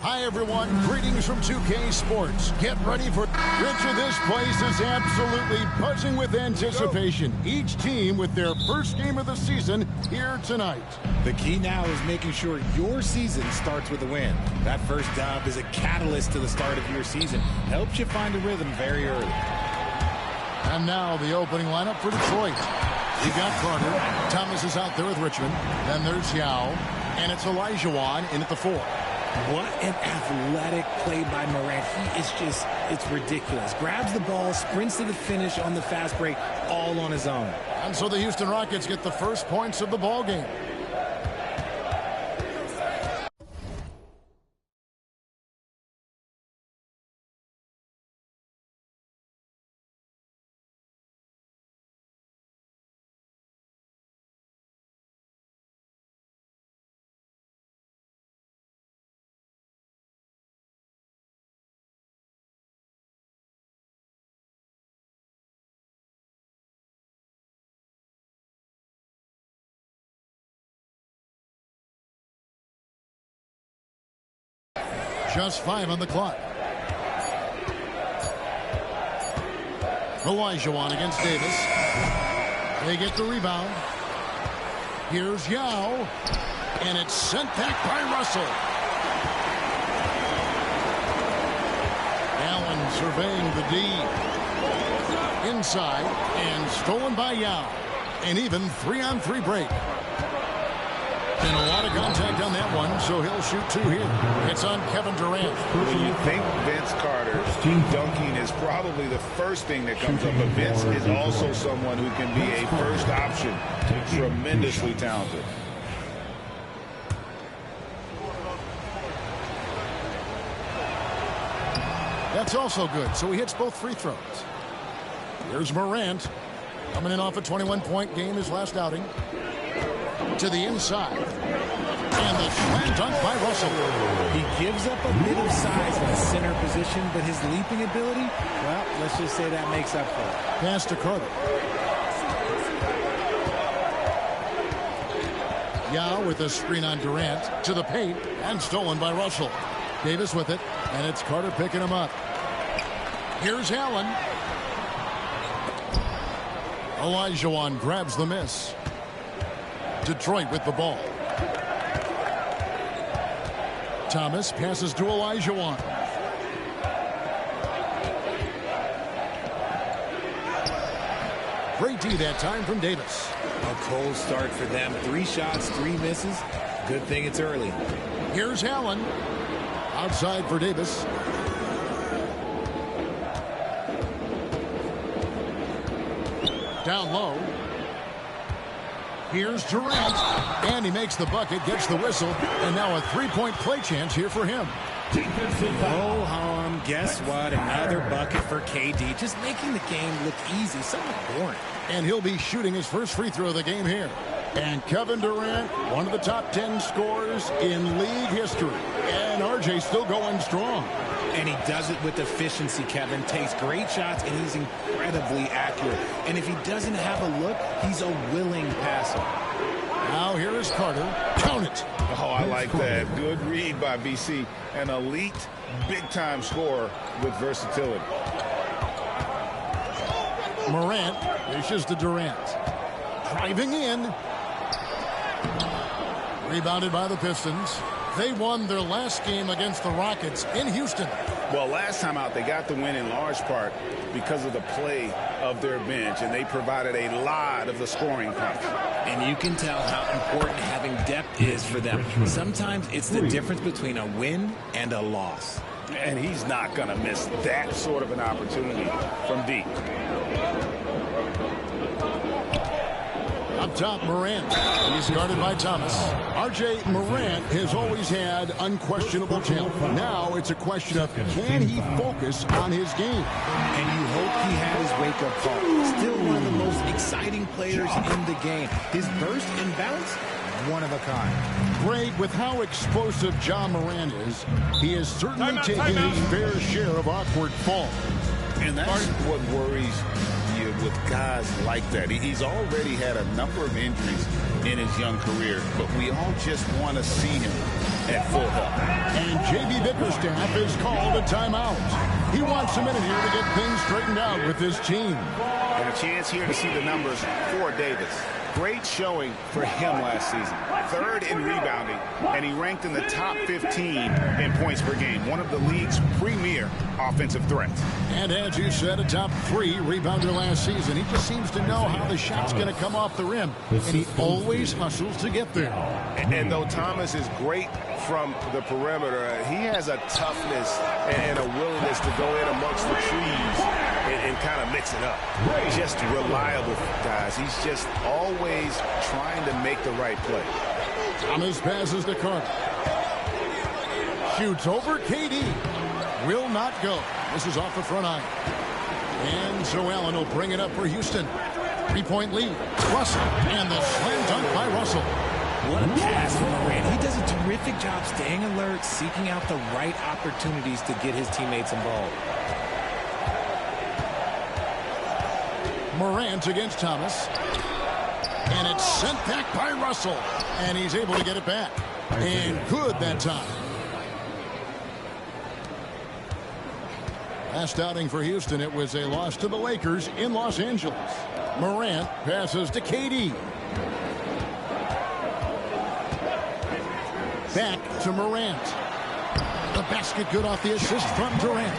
Hi, everyone. Greetings from 2K Sports. Get ready for... Richard, this place is absolutely buzzing with anticipation. Each team with their first game of the season here tonight. The key now is making sure your season starts with a win. That first dub is a catalyst to the start of your season. Helps you find a rhythm very early. And now the opening lineup for Detroit. You got Carter. Thomas is out there with Richmond. Then there's Yao. And it's Olajuwon in at the 4. What an athletic play by Morant. He is just, it's ridiculous. Grabs the ball, sprints to the finish on the fast break, all on his own. And so the Houston Rockets get the first points of the ball game. Just 5 on the clock. Olajuwon against Davis. They get the rebound. Here's Yao. And it's sent back by Russell. Allen surveying the D. Inside and stolen by Yao. An even 3-on-3 break. And a lot of contact on that one, so he'll shoot 2 here. It's on Kevin Durant. When you think Vince Carter, dunking is probably the first thing that comes up, but Vince is also someone who can be a first option. Tremendously talented. That's also good, so he hits both free throws. Here's Morant, coming in off a 21-point game his last outing. To the inside. And the slam dunk by Russell. He gives up a bit of size in the center position, but his leaping ability, well, let's just say that makes up for it. Pass to Carter. Yao with a screen on Durant. To the paint. And stolen by Russell. Davis with it. And it's Carter picking him up. Here's Allen. Olajuwon grabs the miss. Detroit with the ball. Thomas passes to Olajuwon. Great D that time from Davis. A cold start for them. 3 shots, 3 misses. Good thing it's early. Here's Allen. Outside for Davis. Down low. Here's Durant, and he makes the bucket, gets the whistle, and now a 3-point play chance here for him. Oh, hum, guess what? Another bucket for KD, just making the game look easy, somewhat boring. And he'll be shooting his first free throw of the game here. And Kevin Durant, one of the top 10 scorers in league history. And RJ still going strong. And he does it with efficiency, Kevin. Takes great shots, and he's incredibly accurate. And if he doesn't have a look, he's a willing passer. Now here is Carter. Count it. Oh, I like that. Good read by BC. An elite, big-time scorer with versatility. Morant dishes to Durant. Driving in. Rebounded by the Pistons. They won their last game against the Rockets in Houston. Well, last time out, they got the win in large part because of the play of their bench, and they provided a lot of the scoring punch. And you can tell how important having depth is for them. Sometimes it's the difference between a win and a loss. And he's not going to miss that sort of an opportunity from deep. Up top, Morant. He's guarded by Thomas. RJ, Morant has always had unquestionable talent. Now it's a question of can he focus on his game? And you hope he had his wake-up call. Still one of the most exciting players in the game. His burst and bounce, one of a kind. Greg, with how explosive Ja Morant is, he has certainly taken his fair share of awkward falls. And that's what worries you with guys like that. He's already had a number of injuries in his young career, but we all just want to see him at full health. And J.B. Bickerstaff is called a timeout. He wants a minute here to get things straightened out with his team. And a chance here to see the numbers for Davis. Great showing for him last season. 3rd in rebounding, and he ranked in the top 15 in points per game. One of the league's premier offensive threats. And as you said, a top 3 rebounder last season. He just seems to know how the shot's going to come off the rim, and he always hustles to get there. And though Thomas is great from the perimeter, he has a toughness and a willingness to go in amongst the trees and kind of mix it up. Just reliable, guys. He's just always trying to make the right play. Thomas passes to Carter. Shoots over KD. Will not go. This is off the front iron. And so Allen will bring it up for Houston. 3-point lead. Russell. And the slam dunk by Russell. What a pass from Morant. He does a terrific job staying alert, seeking out the right opportunities to get his teammates involved. Morant against Thomas. And it's sent back by Russell. And he's able to get it back. And good that time. Last outing for Houston, it was a loss to the Lakers in Los Angeles. Morant passes to KD. Back to Morant. The basket good off the assist from Durant.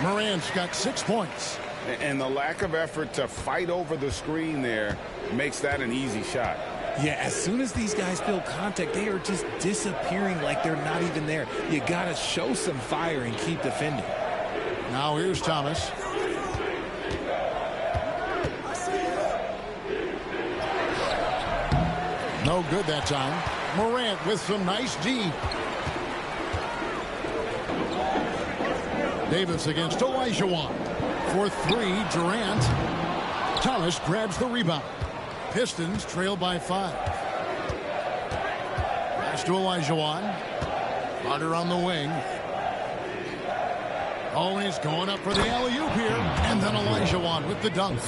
Morant's got 6 points. And the lack of effort to fight over the screen there makes that an easy shot. Yeah, as soon as these guys feel contact, they are just disappearing like they're not even there. You got to show some fire and keep defending. Now here's Thomas. No good that time. Morant with some nice D. Davis against Olajuwon. For 3, Durant. Thomas grabs the rebound. Pistons trail by 5. Pass to Olajuwon. Carter on the wing. Always going up for the alley-oop here. And then Olajuwon with the dunk.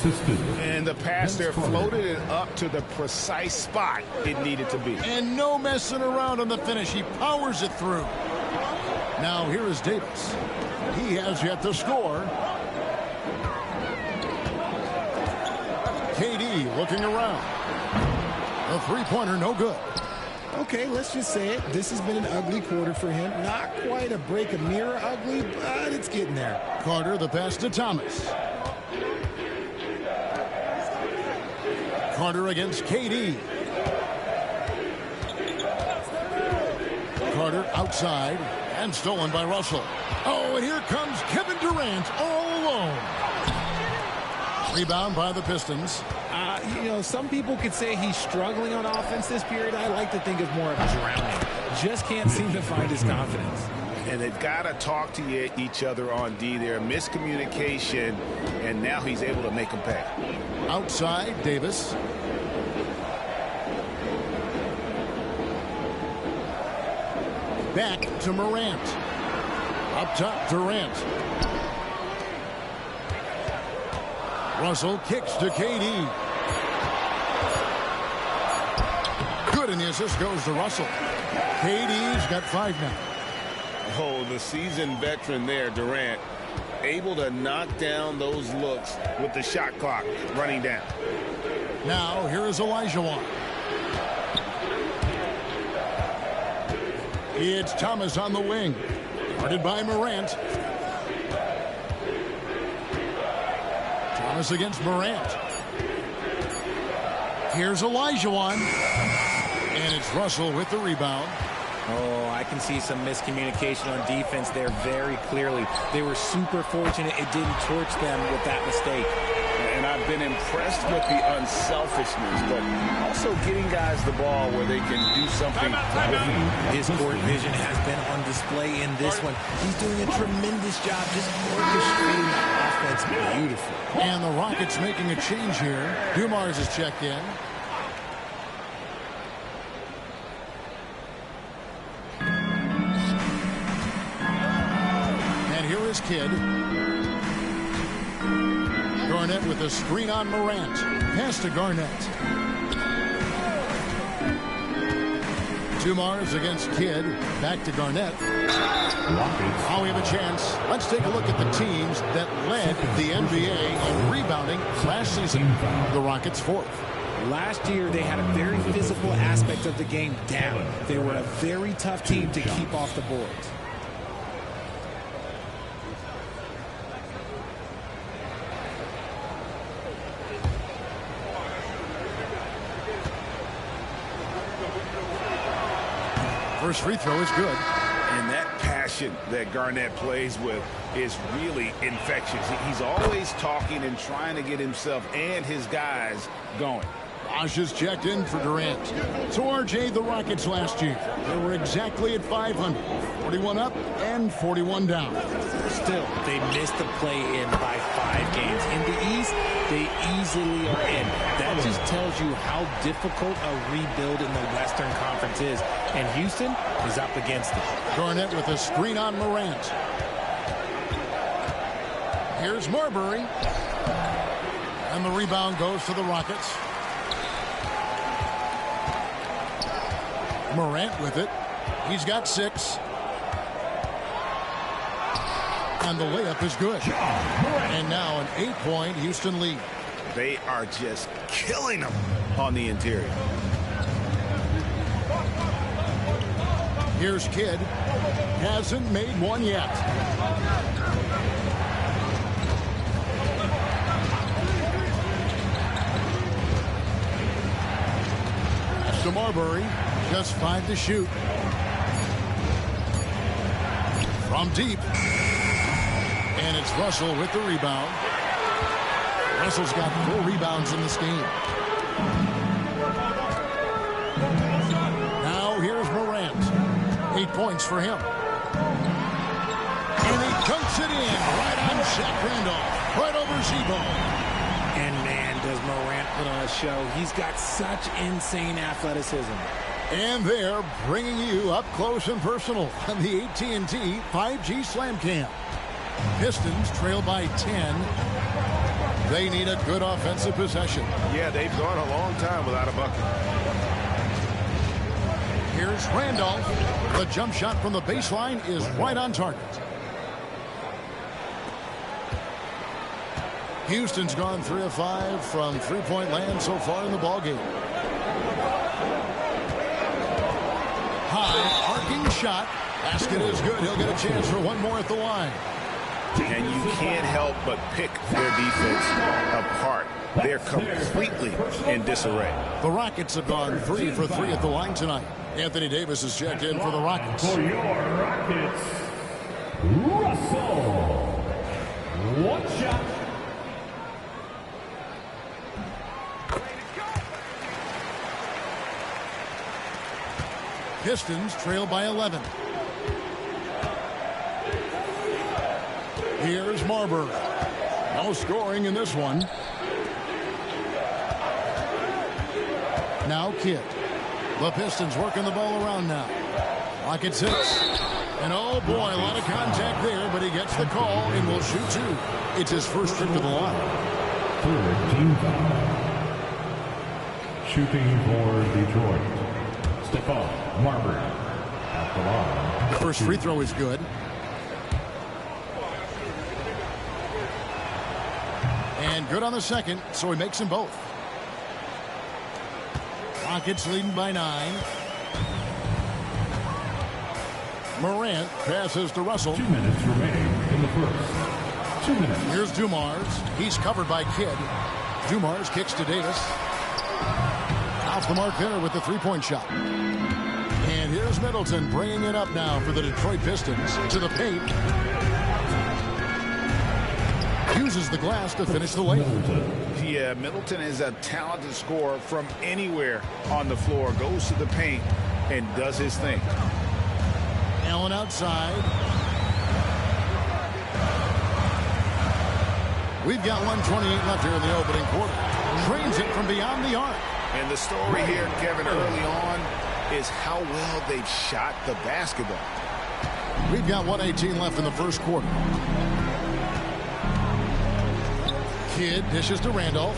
And the pass there floated it up to the precise spot it needed to be. And no messing around on the finish. He powers it through. Now here is Davis. He has yet to score. KD looking around. The three-pointer no good. Okay, let's just say it. This has been an ugly quarter for him. Not quite a break a mirror ugly, but it's getting there. Carter, the pass to Thomas. Carter against KD. Carter outside and stolen by Russell. Oh, and here comes Kevin Durant all alone. Rebound by the Pistons. You know, some people could say he's struggling on offense this period. I like to think of more of drowning. Just can't seem to find his confidence. And they've got to talk to each other on D there. Miscommunication, and now he's able to make them pay. Outside, Davis. Back to Morant. Up top, Durant. Russell kicks to KD. Good, and the assist goes to Russell. KD's got 5 now. Oh, the seasoned veteran there, Durant, able to knock down those looks with the shot clock running down. Now, here is Olajuwon. It's Thomas on the wing. Guarded by Morant. Thomas against Morant. Here's Olajuwon. And it's Russell with the rebound. Oh, I can see some miscommunication on defense there very clearly. They were super fortunate it didn't torch them with that mistake. And I've been impressed with the unselfishness, but also getting guys the ball where they can do something with it. His court vision has been on display in this one. He's doing a tremendous job just orchestrating the offense beautifully. And the Rockets making a change here. Dumars is checked in. And here is Kidd. Garnett with a screen on Morant. Pass to Garnett. Dumars against Kidd. Back to Garnett. Now we have a chance. Let's take a look at the teams that led the NBA in rebounding last season. The Rockets fourth. Last year, they had a very physical aspect of the game down. They were a very tough team to keep off the boards. First free throw is good. And that passion that Garnett plays with is really infectious. He's always talking and trying to get himself and his guys going. Bosh has checked in for Durant. So RJ, the Rockets last year, they were exactly at 500. 41 up and 41 down. Still, they missed the play-in by 5 games. In the East, they easily are in. That just tells you how difficult a rebuild in the Western Conference is. And Houston is up against it. Garnett with a screen on Morant. Here's Marbury. And the rebound goes to the Rockets. Morant with it. He's got 6. And the layup is good. And now an 8-point Houston lead. They are just killing them on the interior. Here's Kidd. Hasn't made one yet. To Marbury. Just 5 to shoot. From deep. And it's Russell with the rebound. Russell's got 4 rebounds in this game. Now here's Morant. 8 points for him. And he dunks it in right on Shaq Randolph. Right over Zebo. And man, does Morant put on a show. He's got such insane athleticism. And they're bringing you up close and personal on the AT&T 5G Slam Cam. Pistons trail by 10. They need a good offensive possession. Yeah, they've gone a long time without a bucket. Here's Randolph. The jump shot from the baseline is right on target. Houston's gone 3 of 5 from three-point land so far in the ballgame. High arcing shot. Basket is good. He'll get a chance for one more at the line. And you can't help but pick their defense apart. They're completely in disarray. The Rockets have gone 3 for 3 at the line tonight. Anthony Davis has checked in for the Rockets. For your Rockets, Russell. One shot. Pistons trail by 11. Here's Marbury. No scoring in this one. Now Kidd. The Pistons working the ball around now. Rockets 6. And oh boy, a lot of contact there, but he gets the call and will shoot 2. It's his first trip to the line. Third team foul. Shooting for Detroit. Stephon Marbury at the line. The first free throw is good. And good on the second, so he makes them both. Rockets leading by 9. Morant passes to Russell. 2 minutes remaining in the first. 2 minutes. Here's Dumars. He's covered by Kidd. Dumars kicks to Davis. Off the mark there with the three-point shot. And here's Middleton bringing it up now for the Detroit Pistons to the paint. Uses the glass to finish the layup. Yeah, Middleton is a talented scorer from anywhere on the floor. Goes to the paint and does his thing. Allen outside. We've got 1:28 left here in the opening quarter. Trains it from beyond the arc. And the story here, Kevin, early on is how well they've shot the basketball. We've got 1:18 left in the first quarter. Kidd dishes to Randolph.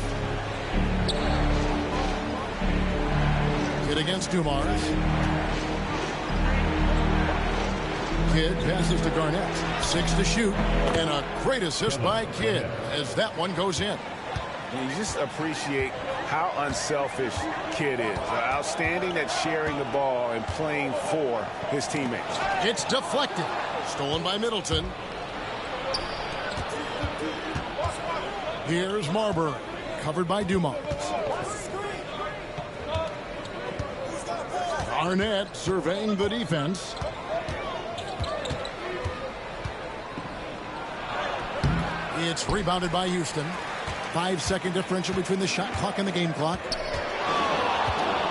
Kidd against Dumars. Kidd passes to Garnett. 6 to shoot. And a great assist by Kidd as that one goes in. You just appreciate how unselfish Kidd is. Outstanding at sharing the ball and playing for his teammates. It's deflected. Stolen by Middleton. Here's Marbury. Covered by Dumars. Arnett surveying the defense. It's rebounded by Houston. 5-second differential between the shot clock and the game clock.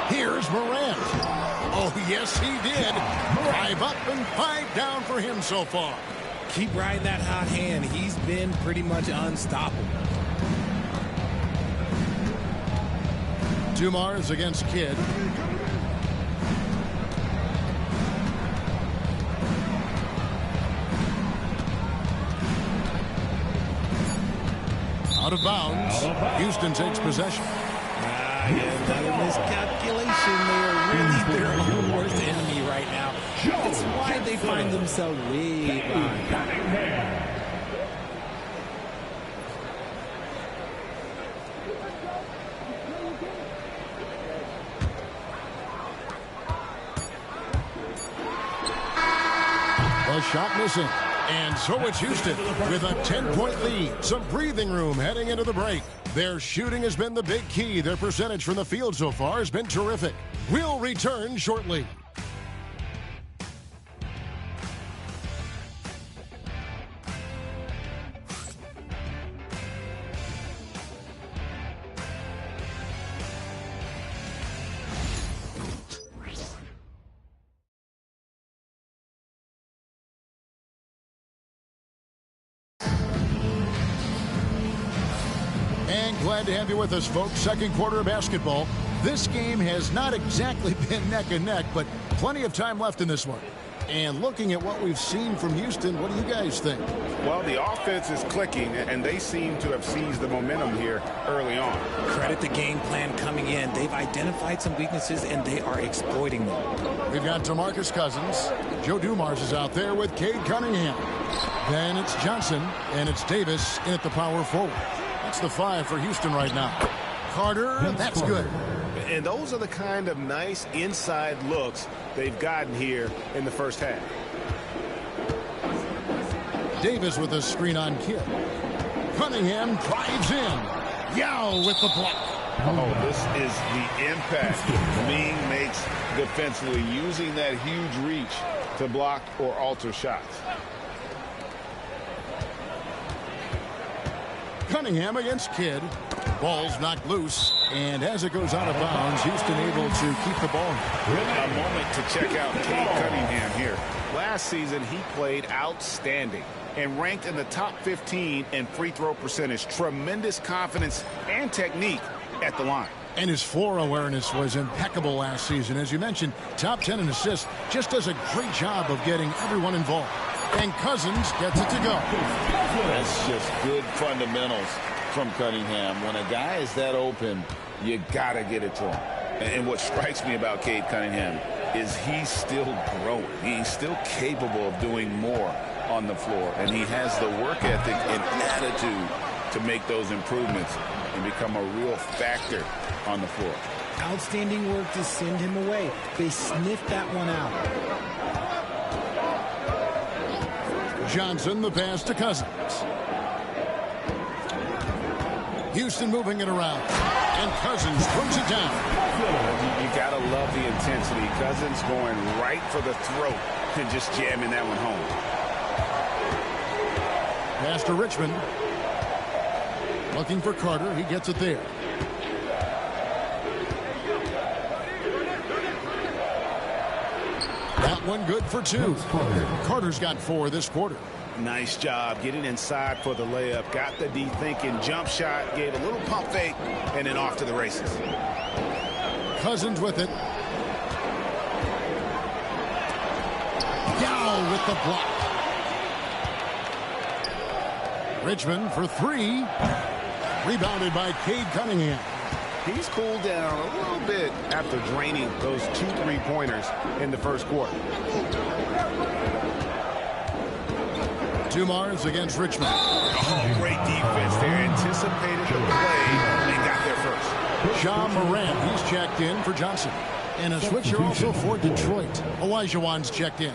Here's Morant. Oh, yes, he did. 5 up and 5 down for him so far. Keep riding that hot hand. He's been pretty much unstoppable. Dumars against Kidd. Out of bounds. Houston takes possession. Another miscalculation. They are really their own worst enemy right now. That's why they find themselves way behind. A shot missing. And so it's Houston with a 10-point lead. Some breathing room heading into the break. Their shooting has been the big key. Their percentage from the field so far has been terrific. We'll return shortly. And glad to have you with us, folks. Second quarter of basketball. This game has not exactly been neck and neck, but plenty of time left in this one. And looking at what we've seen from Houston, what do you guys think? Well, the offense is clicking, and they seem to have seized the momentum here early on. Credit the game plan coming in. They've identified some weaknesses, and they are exploiting them. We've got DeMarcus Cousins. Joe Dumars is out there with Cade Cunningham. Then it's Johnson, and it's Davis in at the power forward. That's the 5 for Houston right now. Carter, that's good. And those are the kind of nice inside looks they've gotten here in the first half. Davis with a screen on Kidd. Cunningham drives in. Yao with the block. Oh, this is the impact Ming makes defensively, using that huge reach to block or alter shots. Cunningham against Kidd. Ball's knocked loose, and as it goes out of bounds, Houston able to keep the ball. A moment to check out Cade Cunningham here. Last season, he played outstanding and ranked in the top 15 in free throw percentage. Tremendous confidence and technique at the line. And his floor awareness was impeccable last season. As you mentioned, top 10 in assists. Just does a great job of getting everyone involved. And Cousins gets it to go. That's just good fundamentals from Cunningham. When a guy is that open, you got to get it to him. And what strikes me about Cade Cunningham is he's still growing. He's still capable of doing more on the floor. And he has the work ethic and attitude to make those improvements and become a real factor on the floor. Outstanding work to send him away. They sniffed that one out. Johnson, the pass to Cousins. Houston moving it around. And Cousins throws it down. You got to love the intensity. Cousins going right for the throat and just jamming that one home. Pass to Richmond. Looking for Carter. He gets it there. That one good for 2. Carter's got 4 this quarter. Nice job getting inside for the layup. Got the D thinking. Jump shot. Gave a little pump fake. And then off to the races. Cousins with it. Yao with the block. Richmond for 3. Rebounded by Cade Cunningham. He's cooled down a little bit after draining those 2 3-pointers in the first quarter. Dumars against Richmond. Oh, great defense there. Anticipated the play and got there first. John Morant, he's checked in for Johnson. And a switcher also for Detroit. Olajuwon's checked in.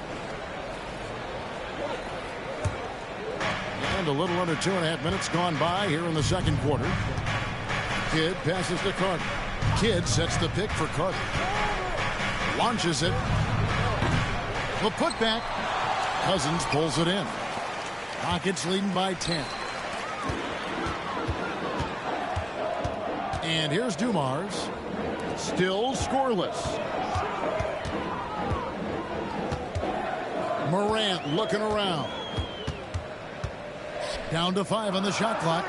And a little under 2.5 minutes gone by here in the second quarter. Kidd passes to Carter. Kidd sets the pick for Carter. Launches it. The putback. Cousins pulls it in. Rockets leading by 10. And here's Dumars. Still scoreless. Morant looking around. Down to 5 on the shot clock.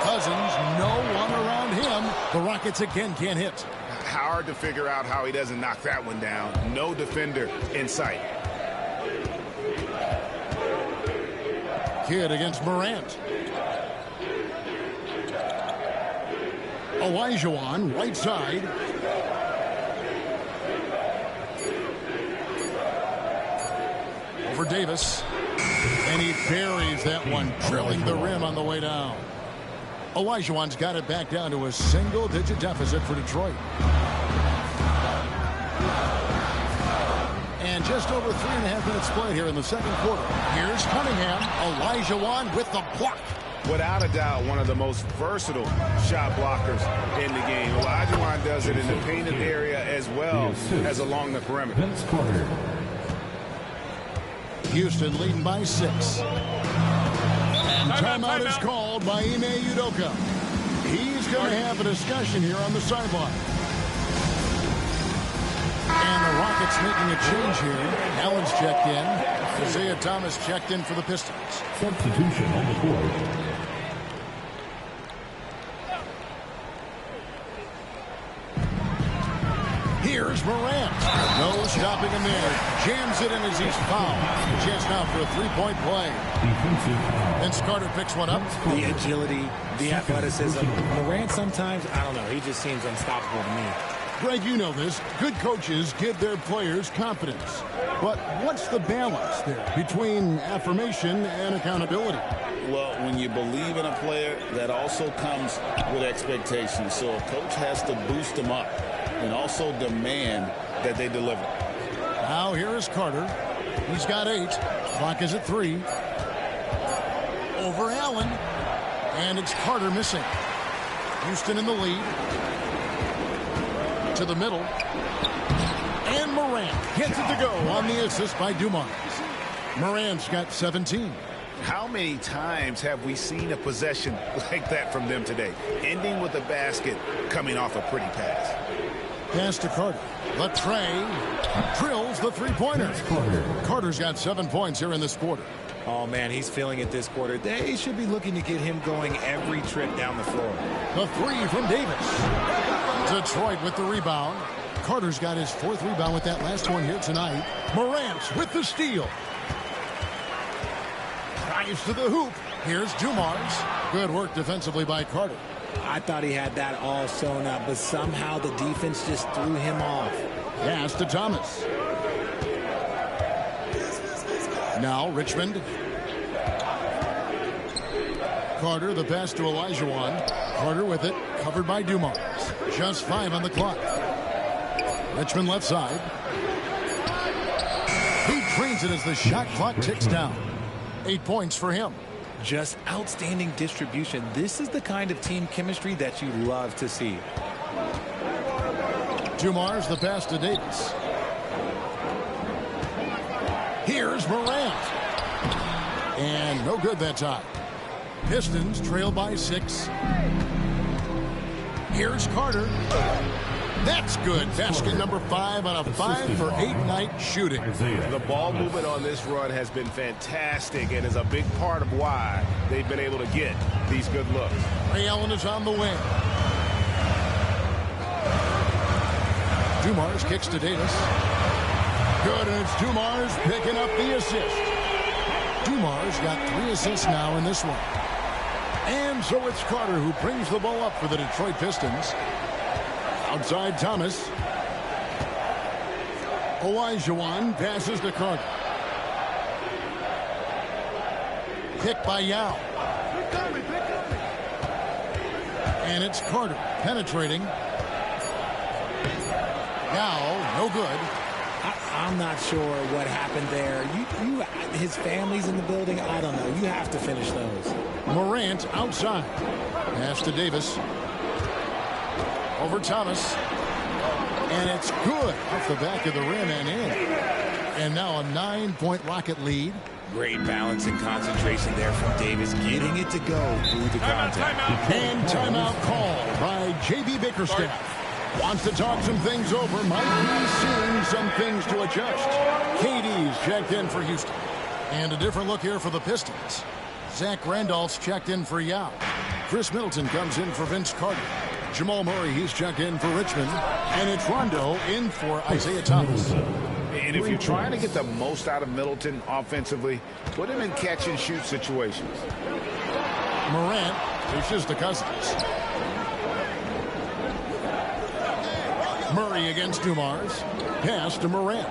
Cousins, no one around him. The Rockets again can't hit. Hard to figure out how he doesn't knock that one down. No defender in sight. Kidd against Morant. Olajuwon, right side. Over Davis. And he buries that one, drilling the rim on the way down. Olajuwon's got it back down to a single-digit deficit for Detroit. And just over 3.5 minutes played here in the second quarter. Here's Cunningham. Olajuwon with the block. Without a doubt, one of the most versatile shot blockers in the game. Olajuwon does it in the painted area as well as along the perimeter. Houston leading by 6. And timeout is called by Ime Udoka. He's going to have a discussion here on the sideline. And the Rockets making a change here. Allen's checked in. Isaiah Thomas checked in for the Pistons. Substitution on the court. Here's Morant. No stopping him there. Jams it in as he's fouled. Chance now for a three-point play. Vince Carter picks one up. The agility, the athleticism. Morant sometimes, I don't know, he just seems unstoppable to me. Greg, you know this. Good coaches give their players confidence. But what's the balance there between affirmation and accountability? Well, when you believe in a player, that also comes with expectations. So a coach has to boost them up and also demand that they deliver. Now here is Carter. He's got 8. Clock is at 3. Over Allen. And it's Carter missing. Houston in the lead. To the middle. And Morant gets it to go on the assist by Dumars. Morant's got 17. How many times have we seen a possession like that from them today? Ending with a basket, coming off a pretty pass. Pass to Carter. The tray drills the three-pointer. Carter's got 7 points here in this quarter. Oh, man, he's feeling it this quarter. They should be looking to get him going every trip down the floor. The 3 from Davis. Detroit with the rebound. Carter's got his 4th rebound with that last one here tonight. Morant with the steal. Drives to the hoop. Here's Dumars. Good work defensively by Carter. I thought he had that all sewn up, but somehow the defense just threw him off. Pass to Thomas. Now Richmond. Carter, the pass to Olajuwon. Carter with it, covered by Dumars. Just 5 on the clock. Richmond left side. He trains it as the shot clock ticks down. 8 points for him. Just outstanding distribution. This is the kind of team chemistry that you love to see. Dumars, the pass to Davis. Here's Morant. And no good that time. Pistons trail by 6. Here's Carter. That's good. Basket number 5 on a 5 for 8 night shooting. The ball movement on this run has been fantastic and is a big part of why they've been able to get these good looks. Ray Allen is on the wing. Dumars kicks to Davis. Good, and it's Dumars picking up the assist. Dumars got 3 assists now in this one. And so it's Carter who brings the ball up for the Detroit Pistons. Outside Thomas. Olajuwon passes to Carter. Pick by Yao. And it's Carter penetrating. Yao, no good. I'm not sure what happened there. His family's in the building. I don't know. You have to finish those. Morant outside. Pass to Davis. Over Thomas. And it's good off the back of the rim and in. And now a 9-point Rocket lead. Great balance and concentration there from Davis, getting it to go through the contact. And timeout call by J.B. Bickerstaff. Wants to talk some things over. Might be seeing some things to adjust. KD's checked in for Houston. And a different look here for the Pistons. Zach Randolph's checked in for Yao. Chris Middleton comes in for Vince Carter. Jamal Murray, he's checked in for Richmond. And it's Rondo in for Isaiah Thomas. And if you're trying to get the most out of Middleton offensively, put him in catch-and-shoot situations. Morant pushes to Cousins. Murray against Dumars. Pass to Morant.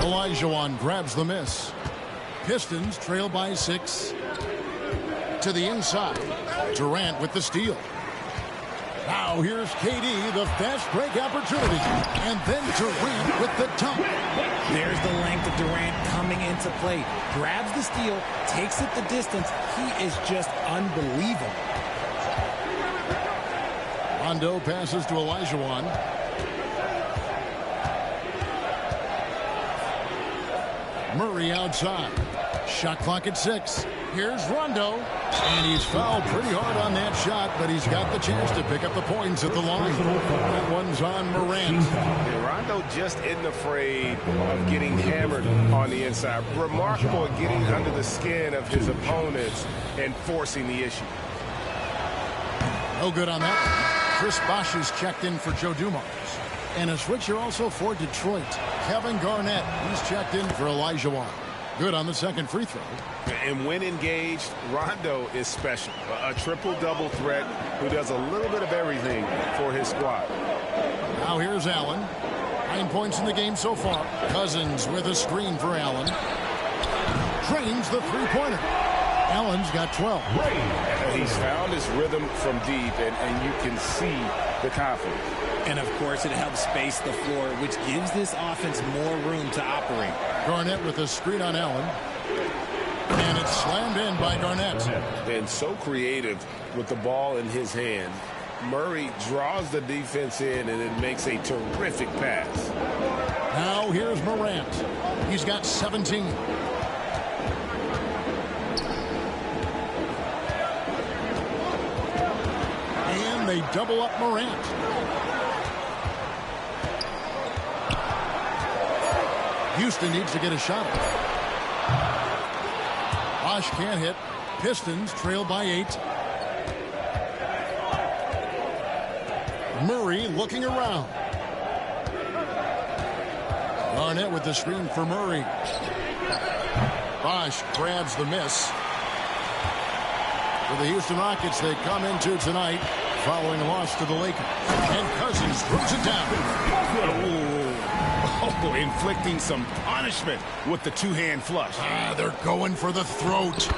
Olajuwon grabs the miss. Pistons trail by 6. To the inside. Durant with the steal. Now here's KD, the fast break opportunity. And then Durant with the dunk. There's the length of Durant coming into play. Grabs the steal, takes it the distance. He is just unbelievable. Rondo passes to Olajuwon. Murray outside. Shot clock at 6. Here's Rondo. And he's fouled pretty hard on that shot, but he's got the chance to pick up the points at the line. That one's on Morant. And Rondo just isn't afraid of getting hammered on the inside. Remarkable at getting under the skin of his opponents and forcing the issue. No good on that one. Chris Bosh is checked in for Joe Dumars. And a switcher also for Detroit. Kevin Garnett, he's checked in for Olajuwon. Good on the second free throw. And when engaged, Rondo is special. A triple-double threat who does a little bit of everything for his squad. Now here's Allen. 9 points in the game so far. Cousins with a screen for Allen. Drains the three-pointer. Allen's got 12. He's found his rhythm from deep, and you can see the confidence. And, of course, it helps space the floor, which gives this offense more room to operate. Garnett with a screen on Allen. And it's slammed in by Garnett. And so creative with the ball in his hand. Murray draws the defense in, and it makes a terrific pass. Now here's Morant. He's got 17. And they double up Morant. Houston needs to get a shot. Bosh can't hit. Pistons trail by 8. Murray looking around. Garnett with the screen for Murray. Bosh grabs the miss. For the Houston Rockets, they come into tonight following a loss to the Lakers. And Cousins throws it down. Oh, inflicting some punishment with the two-hand flush. They're going for the throat.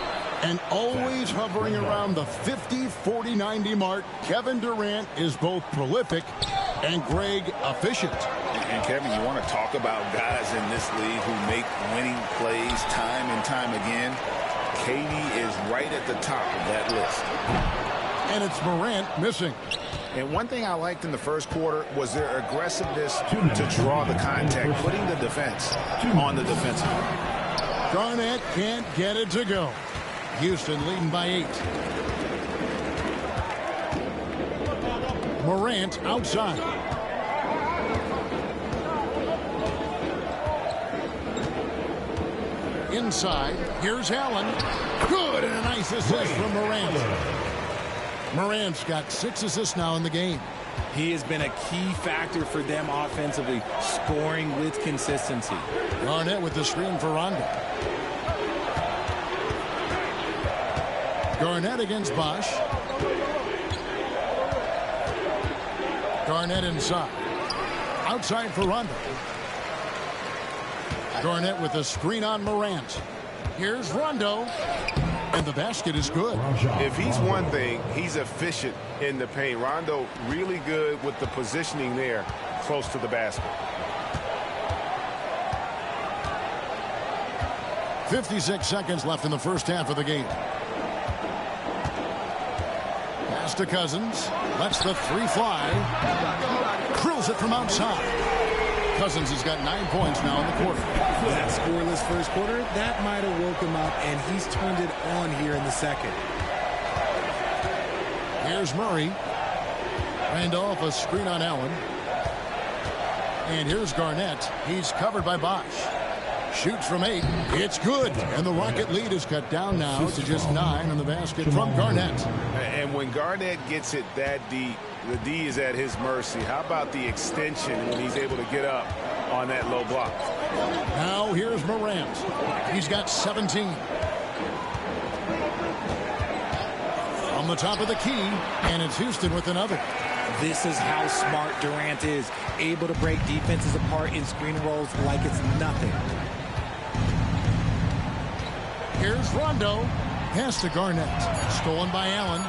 And always hovering around the 50, 40, 90 mark, Kevin Durant is both prolific and Greg efficient. And Kevin, you want to talk about guys in this league who make winning plays time and time again. KD is right at the top of that list. And it's Morant missing. And one thing I liked in the first quarter was their aggressiveness to draw the contact, putting the defense on the defensive. Garnett can't get it to go. Houston leading by 8. Morant outside. Inside, here's Allen. Good, and a nice assist from Morant. Morant's got 6 assists now in the game. He has been a key factor for them offensively, scoring with consistency. Garnett with the screen for Rondo. Garnett against Bosh. Garnett inside. Outside for Rondo. Garnett with a screen on Morant. Here's Rondo. And the basket is good. If he's one thing, he's efficient in the paint. Rondo really good with the positioning there close to the basket. 56 seconds left in the first half of the game. Pass to Cousins. Lets the three fly. Drills it from outside. Cousins has got 9 points now in the quarter. That scoreless first quarter, that might have woke him up, and he's turned it on here in the second. Here's Murray. Randolph, a screen on Allen. And here's Garnett. He's covered by Bosch. Shoots from 8. It's good. And the Rocket lead is cut down now to just 9 on the basket from Garnett. And when Garnett gets it that deep, the D is at his mercy. How about the extension when he's able to get up on that low block? Now here's Morant. He's got 17. On the top of the key, and it's Houston with another. This is how smart Durant is. Able to break defenses apart in screen rolls like it's nothing. Here's Rondo. Pass to Garnett. Stolen by Allen.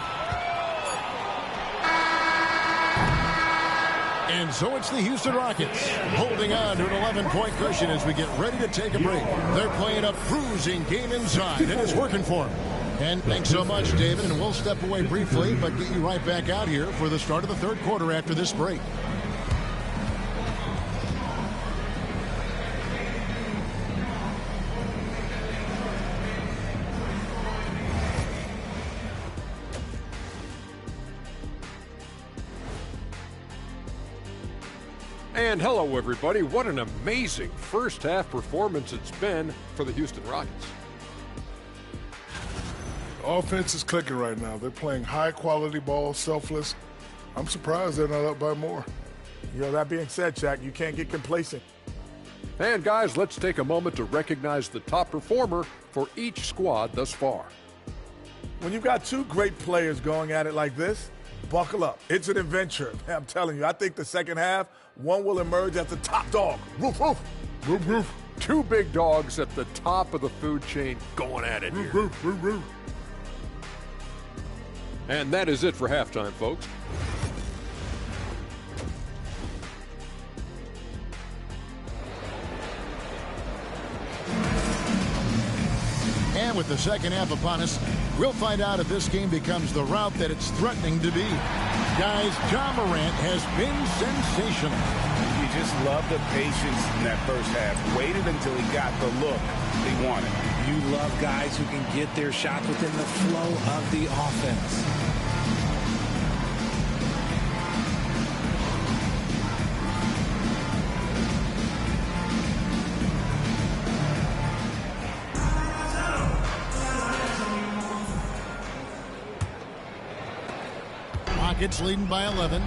And so it's the Houston Rockets holding on to an 11-point cushion as we get ready to take a break. They're playing a bruising game inside, and it's working for them. And thanks so much, David, and we'll step away briefly, but get you right back out here for the start of the third quarter after this break. And hello, everybody. What an amazing first half performance it's been for the Houston Rockets. Offense is clicking right now. They're playing high-quality ball, selfless. I'm surprised they're not up by more. That being said, Shaq, you can't get complacent. And guys, let's take a moment to recognize the top performer for each squad thus far. When you've got two great players going at it like this, buckle up. It's an adventure. I'm telling you, I think the second half, one will emerge as the top dog. Roof, roof. Roof, roof. Two big dogs at the top of the food chain going at it here. Roof, roof, roof. And that is it for halftime, folks. And with the second half upon us, we'll find out if this game becomes the route that it's threatening to be. Guys, John Morant has been sensational. You just love the patience in that first half. Waited until he got the look he wanted. You love guys who can get their shots within the flow of the offense. Rockets leading by 11.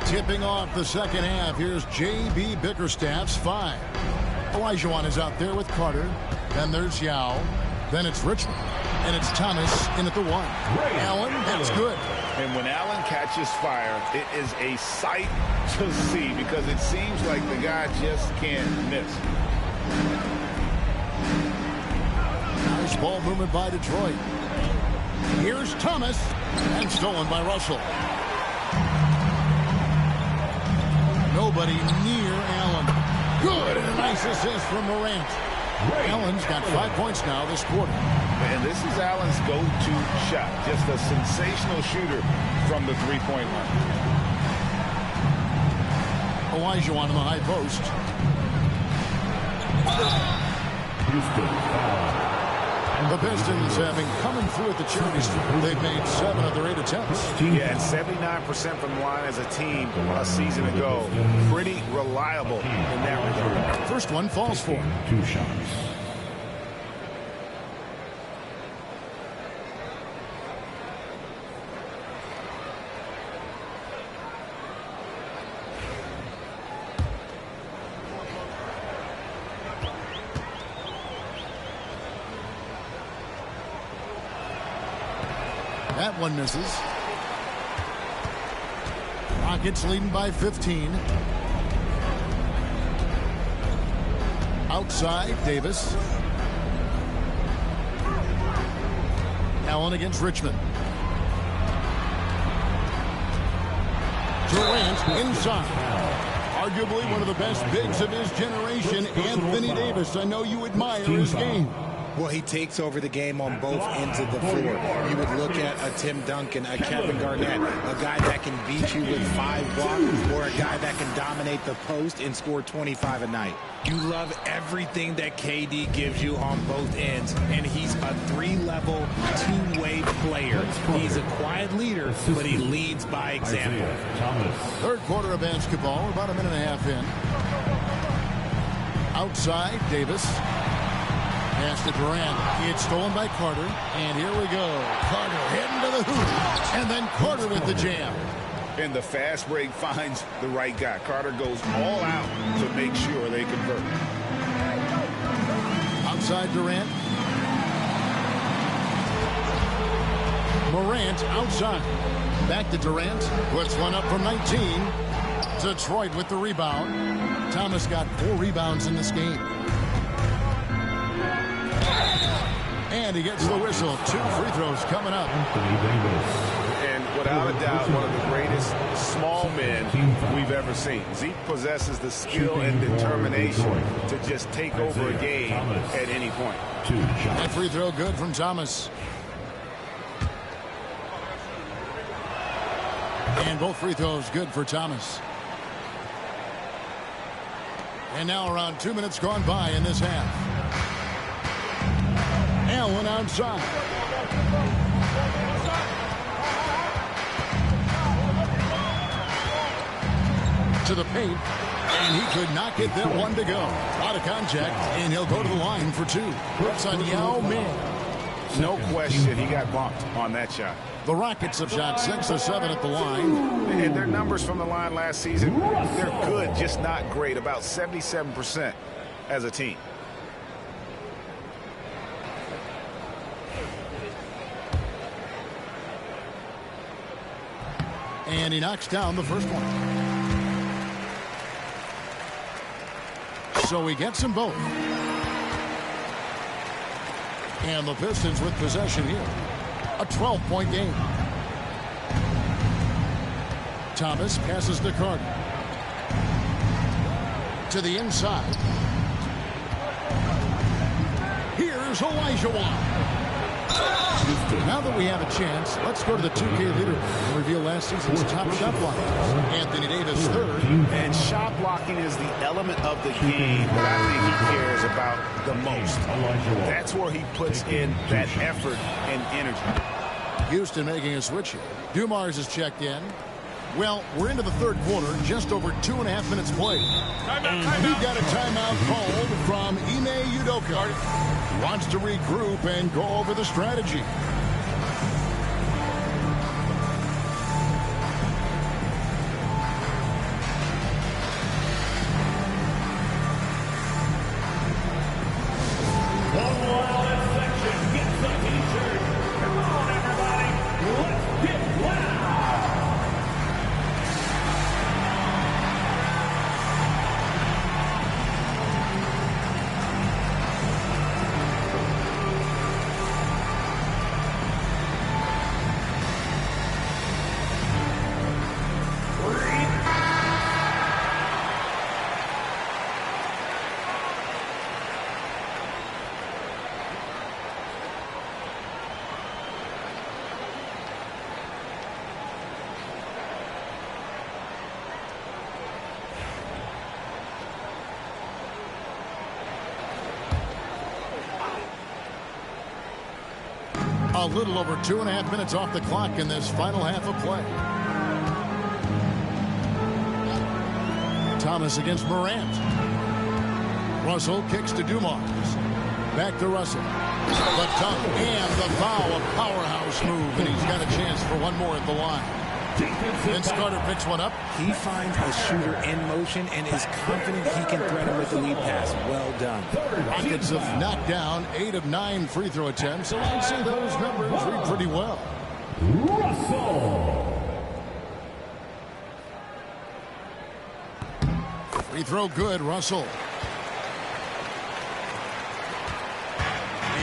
Tipping off the second half. Here's J.B. Bickerstaff's 5. Olajuwon is out there with Carter. Then there's Yao. Then it's Richmond. And it's Thomas in at the 1. Allen, that's good. And when Allen catches fire, it is a sight to see because it seems like the guy just can't miss. Nice ball movement by Detroit. Here's Thomas. And stolen by Russell. Nobody near Allen. Good. Nice assist from Morant. Allen's got 5 points now this quarter. And this is Allen's go-to shot. Just a sensational shooter from the three-point line. Olajuwon on the high post. The Pistons having coming through at the charity strip. They've made 7 of their 8 attempts. Yeah, 79% from the line as a team a season ago. Pretty reliable in that regard. First one falls for him. 2 shots. That one misses. Rockets leading by 15. Outside, Davis. Allen against Richmond. Durant inside. Arguably one of the best bigs of his generation, Anthony Davis. I know you admire his game. Well, he takes over the game on both ends of the floor. You would look at a Tim Duncan, a Kevin Garnett, a guy that can beat you with 5 blocks, or a guy that can dominate the post and score 25 a night. You love everything that KD gives you on both ends, and he's a 3-level, 2-way player. He's a quiet leader, but he leads by example. Third quarter of basketball, about a minute and a half in. Outside, Davis. Pass to Durant. It's stolen by Carter. And here we go. Carter heading to the hoop. And then Carter with the jam. And the fast break finds the right guy. Carter goes all out to make sure they convert. Outside Durant. Morant outside. Back to Durant. Puts one up from 19. Detroit with the rebound. Thomas got 4 rebounds in this game. And he gets the whistle. 2 free throws coming up. And without a doubt, one of the greatest small men we've ever seen. Zeke possesses the skill and determination to just take over a game at any point. That free throw good from Thomas. And both free throws good for Thomas. And now around 2 minutes gone by in this half. Allen outside. To the paint. And he could not get that one to go. Out of contact. And he'll go to the line for 2. That's on Yao Ming. No question he got bumped on that shot. The Rockets have shot 6 of 7 at the line. And their numbers from the line last season, they're good, just not great. About 77% as a team. And he knocks down the first one. So he gets them both. And the Pistons with possession here. A 12-point game. Thomas passes to Carter. To the inside. Here's Olajuwon. Now that we have a chance, let's go to the 2K leader and reveal last season's top shot blockers. Anthony Davis third. And shot blocking is the element of the game that I think he cares about the most. That's where he puts in that effort and energy. Houston making a switch here. Dumars is checked in. Well, we're into the third quarter, just over 2.5 minutes played. And we got a timeout called from Ime Udoka. Wants to regroup and go over the strategy. A little over 2.5 minutes off the clock in this final half of play. Thomas against Morant. Russell kicks to Dumars. Back to Russell. The dunk and the foul, a powerhouse move, and he's got a chance for one more at the line. Vince Carter picks one up. He finds a shooter in motion and is confident he can threat him with the lead pass. Well done. Rockets have knocked down 8 of 9 free throw attempts, so I'd say those numbers read pretty well. Russell. Free throw good, Russell.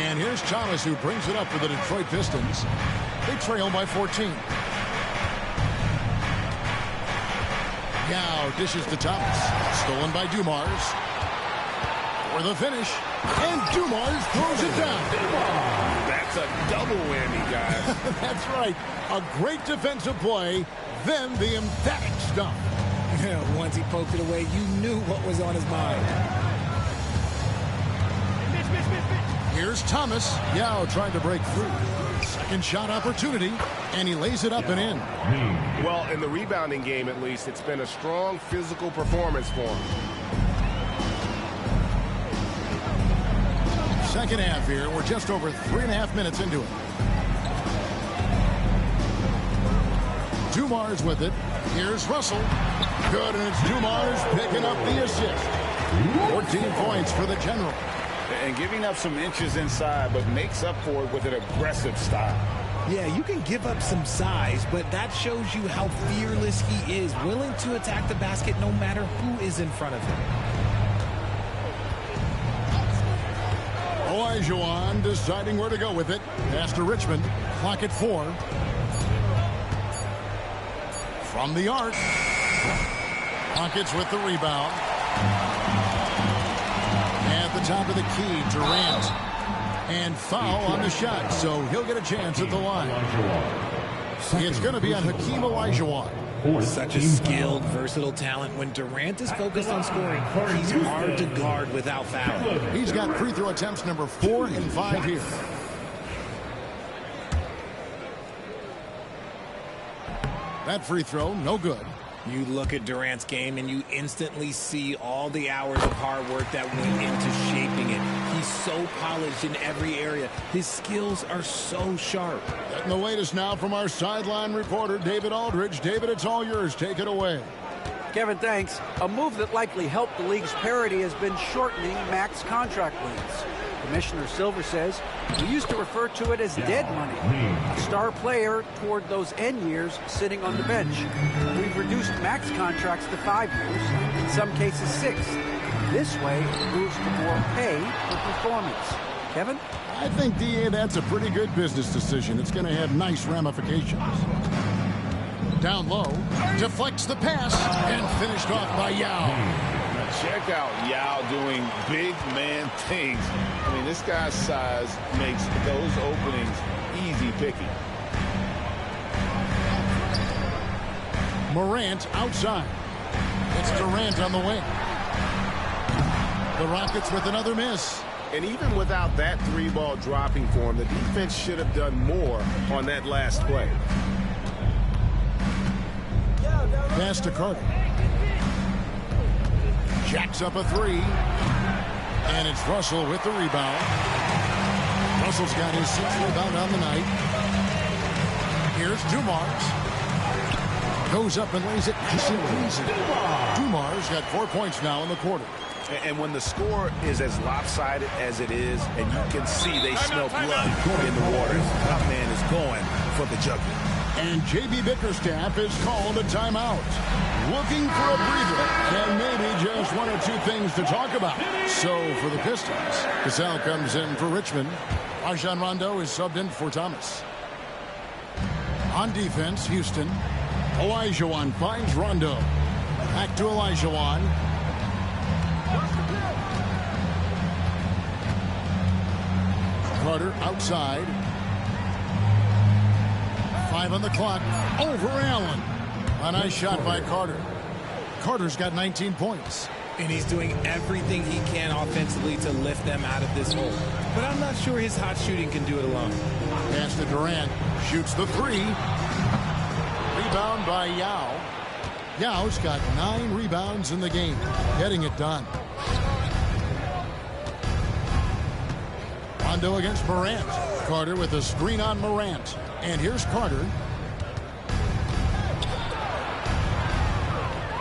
And here's Thomas, who brings it up for the Detroit Pistons. They trail by 14. Yao dishes to Thomas. Stolen by Dumars. For the finish. And Dumars throws it down. That's a double whammy, guys. That's right. A great defensive play, then the emphatic stuff. Once he poked it away, you knew what was on his mind. Here's Thomas. Yao trying to break through. Second shot opportunity, and he lays it up and in. Well, in the rebounding game, at least, it's been a strong physical performance for him. Second half here. We're just over 3.5 minutes into it. Dumars with it. Here's Russell. Good, and it's Dumars picking up the assist. 14 points for the General. And giving up some inches inside, but makes up for it with an aggressive style. Yeah, you can give up some size, but that shows you how fearless he is, willing to attack the basket no matter who is in front of him. Olajuwon deciding where to go with it. Pass to Richmond. Clock at 4. From the arc. Rockets with the rebound. At the top of the key, Durant. And foul on the shot, so he'll get a chance at the line. It's going to be on Hakeem Olajuwon. Such a skilled, versatile talent. When Durant is focused on scoring, he's hard to guard without foul. He's got free throw attempts number 4 and 5 here. That free throw, no good. You look at Durant's game and you instantly see all the hours of hard work that went into shaping it. He's so polished in every area. His skills are so sharp. Getting the latest now from our sideline reporter, David Aldridge. David, it's all yours. Take it away. Kevin, thanks. A move that likely helped the league's parity has been shortening max contract lengths. Commissioner Silver says we used to refer to it as dead money. A star player toward those end years sitting on the bench. We've reduced max contracts to 5 years, in some cases 6. This way, it moves to more pay for performance. Kevin? I think, DA, that's a pretty good business decision. It's going to have nice ramifications. Down low, deflects the pass, and finished off by Yao. Check out Yao doing big man things. I mean, this guy's size makes those openings easy picking. Morant outside. It's Durant on the wing. The Rockets with another miss. And even without that 3-ball dropping for him, the defense should have done more on that last play. Pass to Carter. Jacks up a 3. And it's Russell with the rebound. Russell's got his 6th rebound on the night. Here's Dumars. Goes up and lays it nice and easy. Dumars got 4 points now in the quarter. And when the score is as lopsided as it is, and you can see they smell blood in the water, that man is going for the jugular. And J.B. Bickerstaff is called a timeout. Looking for a breather and maybe just 1 or 2 things to talk about. So for the Pistons, Cassell comes in for Richmond. Rajon Rondo is subbed in for Thomas. On defense, Houston. Olajuwon finds Rondo. Back to Olajuwon. Carter outside. 5 on the clock. Over Allen. A nice shot by Carter. Carter's got 19 points. And he's doing everything he can offensively to lift them out of this hole. But I'm not sure his hot shooting can do it alone. Pass to Durant. Shoots the 3. Rebound by Yao. Yao's got 9 rebounds in the game. Getting it done. Rondo against Morant. Carter with a screen on Morant. And here's Carter.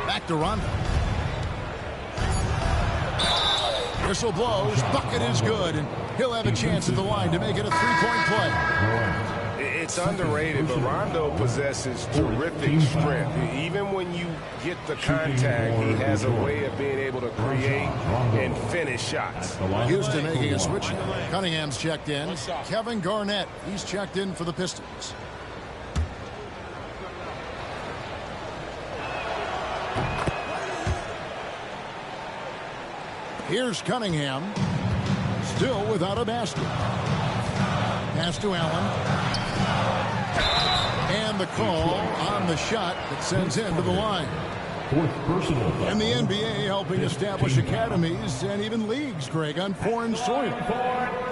Back to Rondo. Whistle blows. Bucket is good. And he'll have a chance at the line to make it a 3-point play. It's underrated, but Rondo possesses terrific strength. Even when you get the contact, he has a way of being able to create and finish shots. Houston making a switch. Cunningham's checked in. Kevin Garnett, he's checked in for the Pistons. Here's Cunningham. Still without a basket. Pass to Allen. And the call on the shot that sends him to the line. And the NBA helping establish academies and even leagues, Greg, on foreign soil.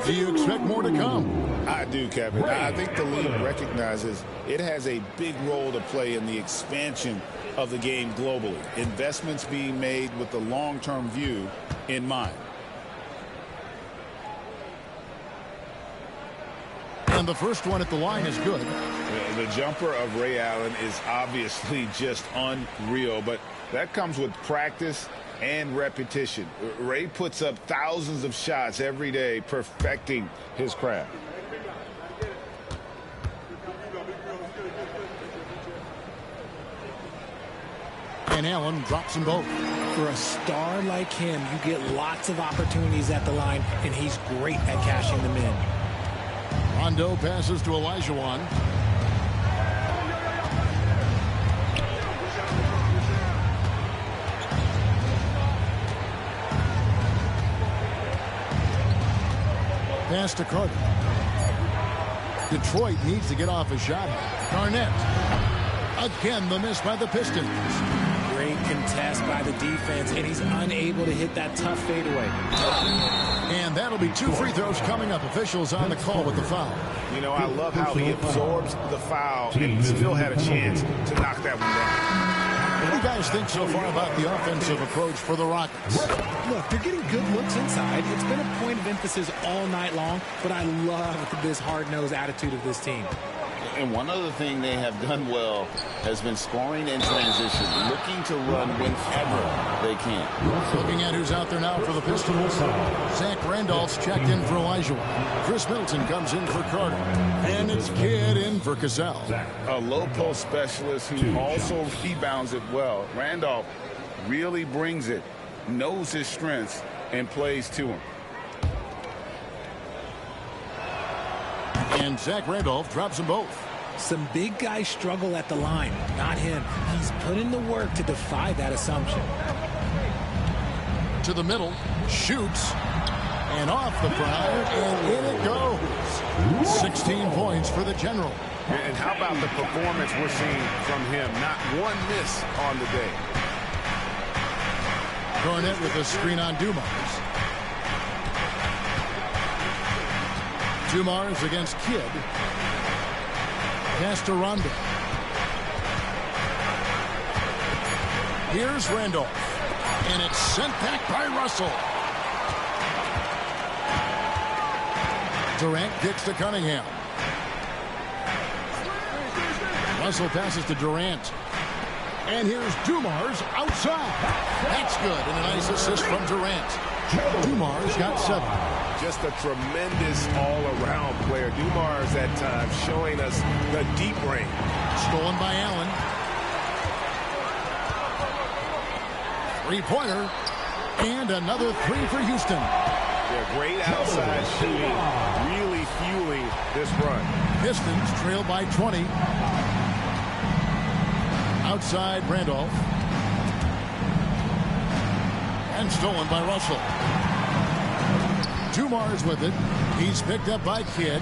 Do you expect more to come? I do, Kevin. I think the league recognizes it has a big role to play in the expansion of the game globally. Investments being made with the long-term view in mind. And the first one at the line is good. The jumper of Ray Allen is obviously just unreal, but that comes with practice and repetition. Ray puts up thousands of shots every day, perfecting his craft. And Allen drops them both. For a star like him, you get lots of opportunities at the line, and he's great at cashing them in. Rondo passes to Olajuwon. Pass to Carter. Detroit needs to get off a shot. Garnett. Again, the miss by the Pistons. Great contest by the defense, and he's unable to hit that tough fadeaway. And that'll be 2 free throws coming up. Officials on the call with the foul. You know, I love how he absorbs the foul and still had a chance to knock that one down. What do you guys think so far about the offensive approach for the Rockets? Look, they're getting good looks inside. It's been a point of emphasis all night long, but I love this hard-nosed attitude of this team. And one other thing they have done well has been scoring in transition, looking to run whenever they can. Looking at who's out there now for the Pistons. Zach Randolph's checked in for Olajuwon. Chris Middleton comes in for Carter. And it's Kidd in for Cassell. A low post specialist who also rebounds it well. Randolph really brings it, knows his strengths, and plays to him. And Zach Randolph drops them both. Some big guys struggle at the line, not him. He's put in the work to defy that assumption. To the middle, shoots, and off the prior, and in it goes. 16 points for the General. And how about the performance we're seeing from him? Not one miss on the day. Garnett with a screen on Dumars. Dumars against Kidd. Pass to Rondo. Here's Randolph. And it's sent back by Russell. Durant kicks to Cunningham. Russell passes to Durant. And here's Dumars outside. That's good. And a nice assist from Durant. Dumars got 7. Just a tremendous all-around player. Dumars at times showing us the deep range. Stolen by Allen. Three-pointer. And another 3 for Houston. Yeah, great outside shooting, really fueling this run. Pistons trail by 20. Outside Randolph. And stolen by Russell. Dumars with it. He's picked up by Kidd.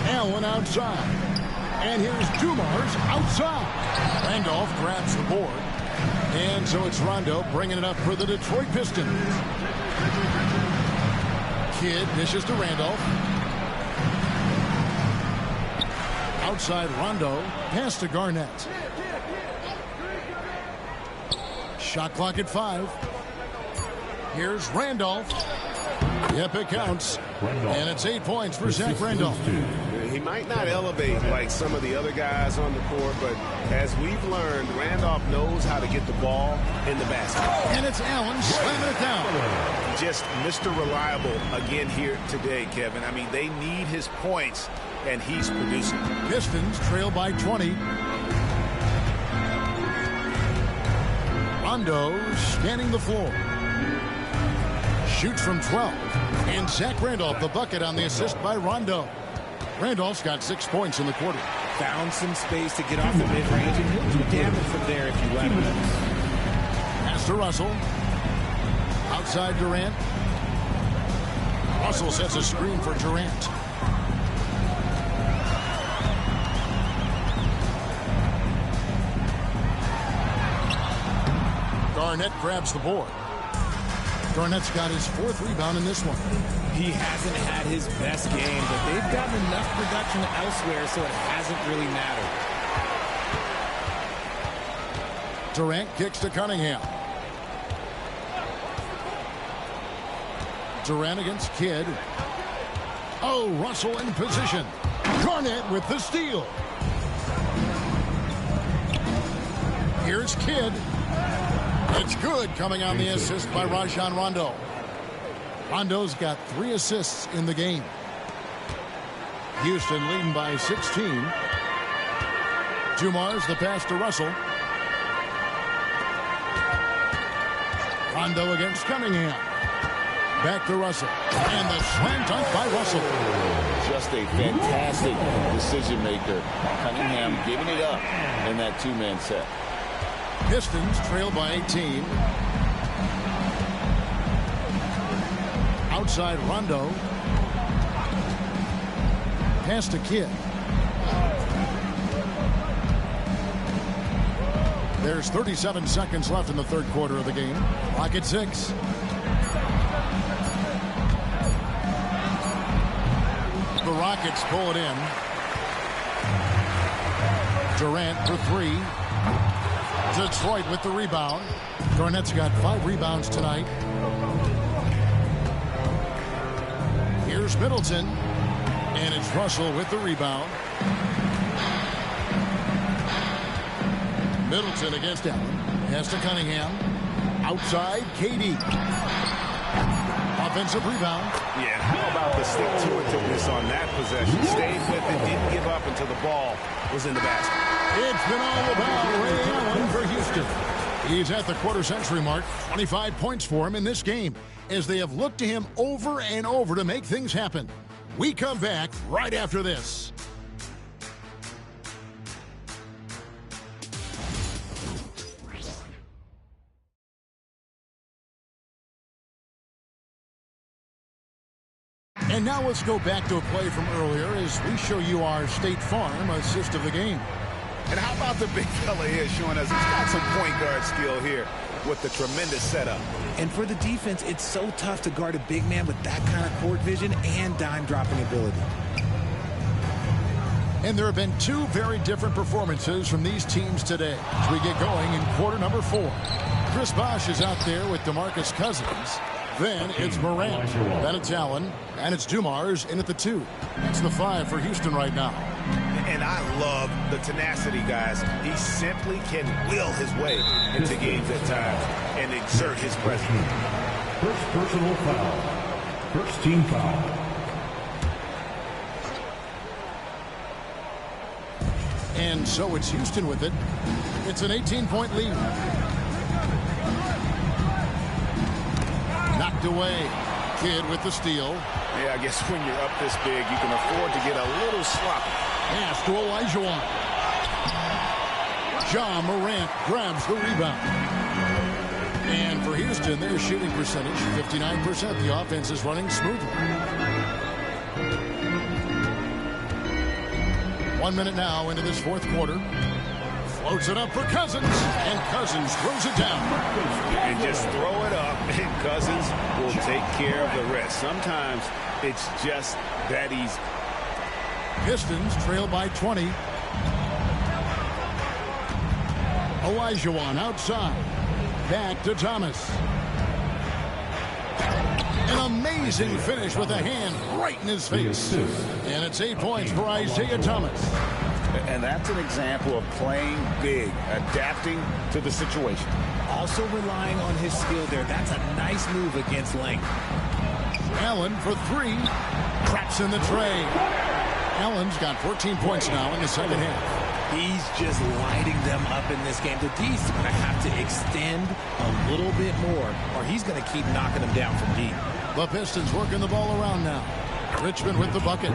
Allen outside. And here's Dumars outside. Randolph grabs the board. And so it's Rondo bringing it up for the Detroit Pistons. Kidd dishes to Randolph. Outside Rondo. Pass to Garnett. Shot clock at 5. Here's Randolph. Yep, it counts. And it's 8 points for Zach Randolph. He might not elevate like some of the other guys on the court, but as we've learned, Randolph knows how to get the ball in the basket. And it's Allen slamming it down. Just Mr. Reliable again here today, Kevin. I mean, they need his points, and he's producing. Pistons trail by 20. Rondo scanning the floor. Shoots from 12. And Zach Randolph, the bucket on the assist by Rondo. Randolph's got 6 points in the quarter. Found some space to get off the mid-range, and he'll do damage from there if you let him. Pass to Russell. Outside Durant. Russell sets a screen for Durant. Garnett grabs the board. Garnett's got his 4th rebound in this one. He hasn't had his best game, but they've gotten enough production elsewhere, so it hasn't really mattered. Durant kicks to Cunningham. Durant against Kidd. Oh, Russell in position. Garnett with the steal. Here's Kidd. It's good, coming on the assist by Rajon Rondo. Rondo's got 3 assists in the game. Houston leading by 16. Dumars the pass to Russell. Rondo against Cunningham. Back to Russell. And the slam dunk by Russell. Just a fantastic decision maker. Cunningham giving it up in that 2-man set. Pistons trail by 18. Outside Rondo. Pass to Kidd. There's 37 seconds left in the 3rd quarter of the game. Clock at 6. The Rockets pull it in. Durant for 3. Detroit with the rebound. Garnett's got 5 rebounds tonight. Here's Middleton. And it's Russell with the rebound. Middleton against Allen. Has to Cunningham. Outside, KD. Offensive rebound. Yeah, how about the stick-to-itiveness on that possession? Stayed with it, didn't give up until the ball was in the basket. It's been all about Ray Allen for Houston. He's at the quarter-century mark. 25 points for him in this game, as they have looked to him over and over to make things happen. We come back right after this. And now let's go back to a play from earlier as we show you our State Farm assist of the game. And how about the big fella here showing us he's got some point guard skill here with the tremendous setup. And for the defense, it's so tough to guard a big man with that kind of court vision and dime dropping ability. And there have been 2 very different performances from these teams today as we get going in quarter number 4. Chris Bosh is out there with DeMarcus Cousins. Then it's Morant. Then it's Allen. And it's Dumars in at the 2. It's the 5 for Houston right now. And I love the tenacity, guys. He simply can will his way into games at times and exert his presence. First personal foul. First team foul. And so it's Houston with it. It's an 18-point lead. Knocked away. Kidd with the steal. Yeah, I guess when you're up this big, you can afford to get a little sloppy. Pass to Olajuwon. Ja Morant grabs the rebound. And for Houston, their shooting percentage, 59%. The offense is running smoothly. 1 minute now into this 4th quarter. Floats it up for Cousins, and Cousins throws it down. And just throw it up, and Cousins will take care of the rest. Sometimes it's just that easy. Pistons trail by 20. Olajuwon outside. Back to Thomas. An amazing finish with a hand right in his face. And it's 8 points for Isaiah Thomas. And that's an example of playing big, adapting to the situation. Also relying on his skill there. That's a nice move against length. Allen for 3. Traps in the tray. Allen's got 14 points now in the second half. He's just lighting them up in this game. The D's going to have to extend a little bit more, or he's going to keep knocking them down from deep. The Pistons working the ball around now. Richmond with the bucket.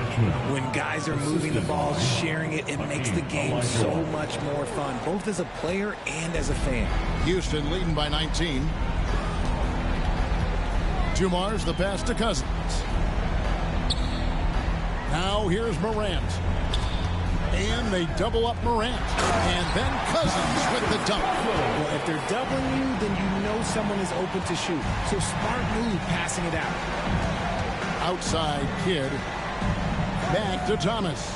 When guys are moving the ball, sharing it, it makes the game so much more fun, both as a player and as a fan. Houston leading by 19. Dumar's the pass to Cousins. Now here's Morant. And they double up Morant. And then Cousins with the dunk. Well, if they're doubling you, then you know someone is open to shoot. So smart move passing it out. Outside Kidd. Back to Thomas.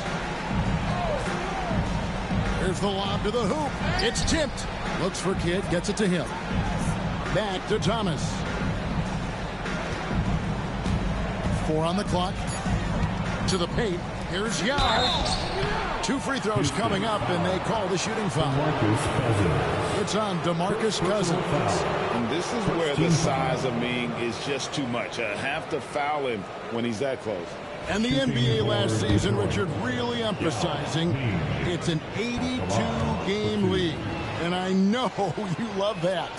Here's the lob to the hoop. It's tipped. Looks for Kidd. Gets it to him. Back to Thomas. 4 on the clock. To the paint. Here's Yao. 2 free throws coming up, and they call the shooting foul. It's on DeMarcus Cousins. And this is where the size of Ming is just too much. I have to foul him when he's that close. And the NBA last season, Richard, really emphasizing it's an 82-game league. And I know you love that.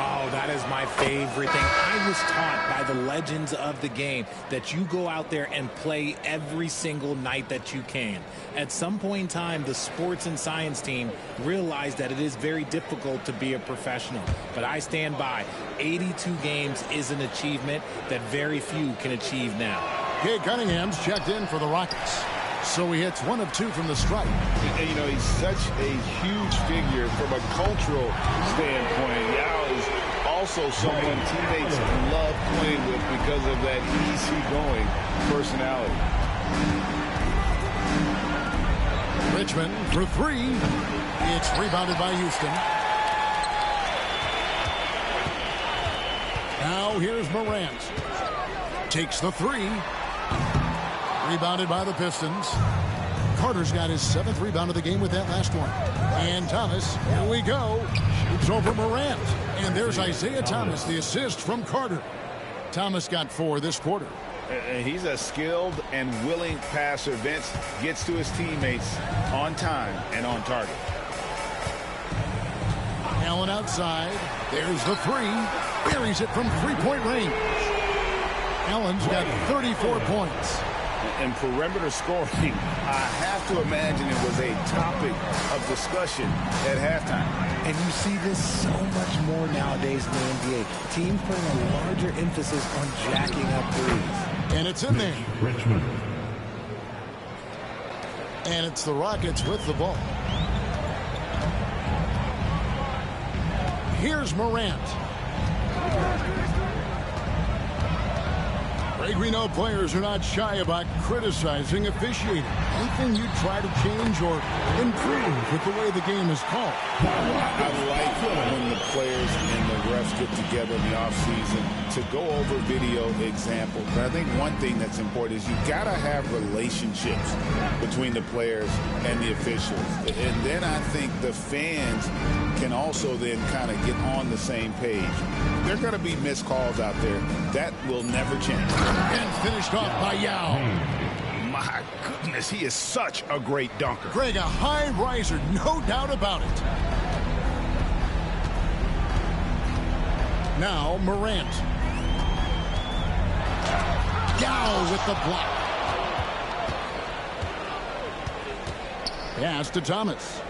Oh, that is my favorite thing. I was taught by the legends of the game that you go out there and play every single night that you can. At some point in time, the sports and science team realized that it is very difficult to be a professional. But I stand by. 82 games is an achievement that very few can achieve now. Cade Cunningham's checked in for the Rockets. So he hits 1 of 2 from the stripe. You know, he's such a huge figure from a cultural standpoint. Yao is also someone teammates love playing with because of that easygoing personality. Richmond for 3. It's rebounded by Houston. Now here's Morant. Takes the 3. Rebounded by the Pistons. Carter's got his 7th rebound of the game with that last one. And Thomas, here we go. Shoots over Morant. And there's Isaiah Thomas, the assist from Carter. Thomas got 4 this quarter. He's a skilled and willing passer. Vince gets to his teammates on time and on target. Allen outside. There's the 3. Buries it from three-point range. Allen's got 34 points. And perimeter scoring, I have to imagine it was a topic of discussion at halftime. And you see this so much more nowadays in the NBA. Teams putting a larger emphasis on jacking up threes. And it's in there. Richmond. And it's the Rockets with the ball. Here's Morant. Greg, we know players are not shy about criticizing officiating. Anything you try to change or improve with the way the game is called? I like when the players and the refs get together in the offseason to go over video examples. But I think one thing that's important is you got to have relationships between the players and the officials. And then I think the fans can also then kind of get on the same page. There are going to be missed calls out there. That will never change. And finished off by Yao. My goodness, he is such a great dunker. Greg, a high riser, no doubt about it. Now Morant. Yao with the block. Pass to Thomas.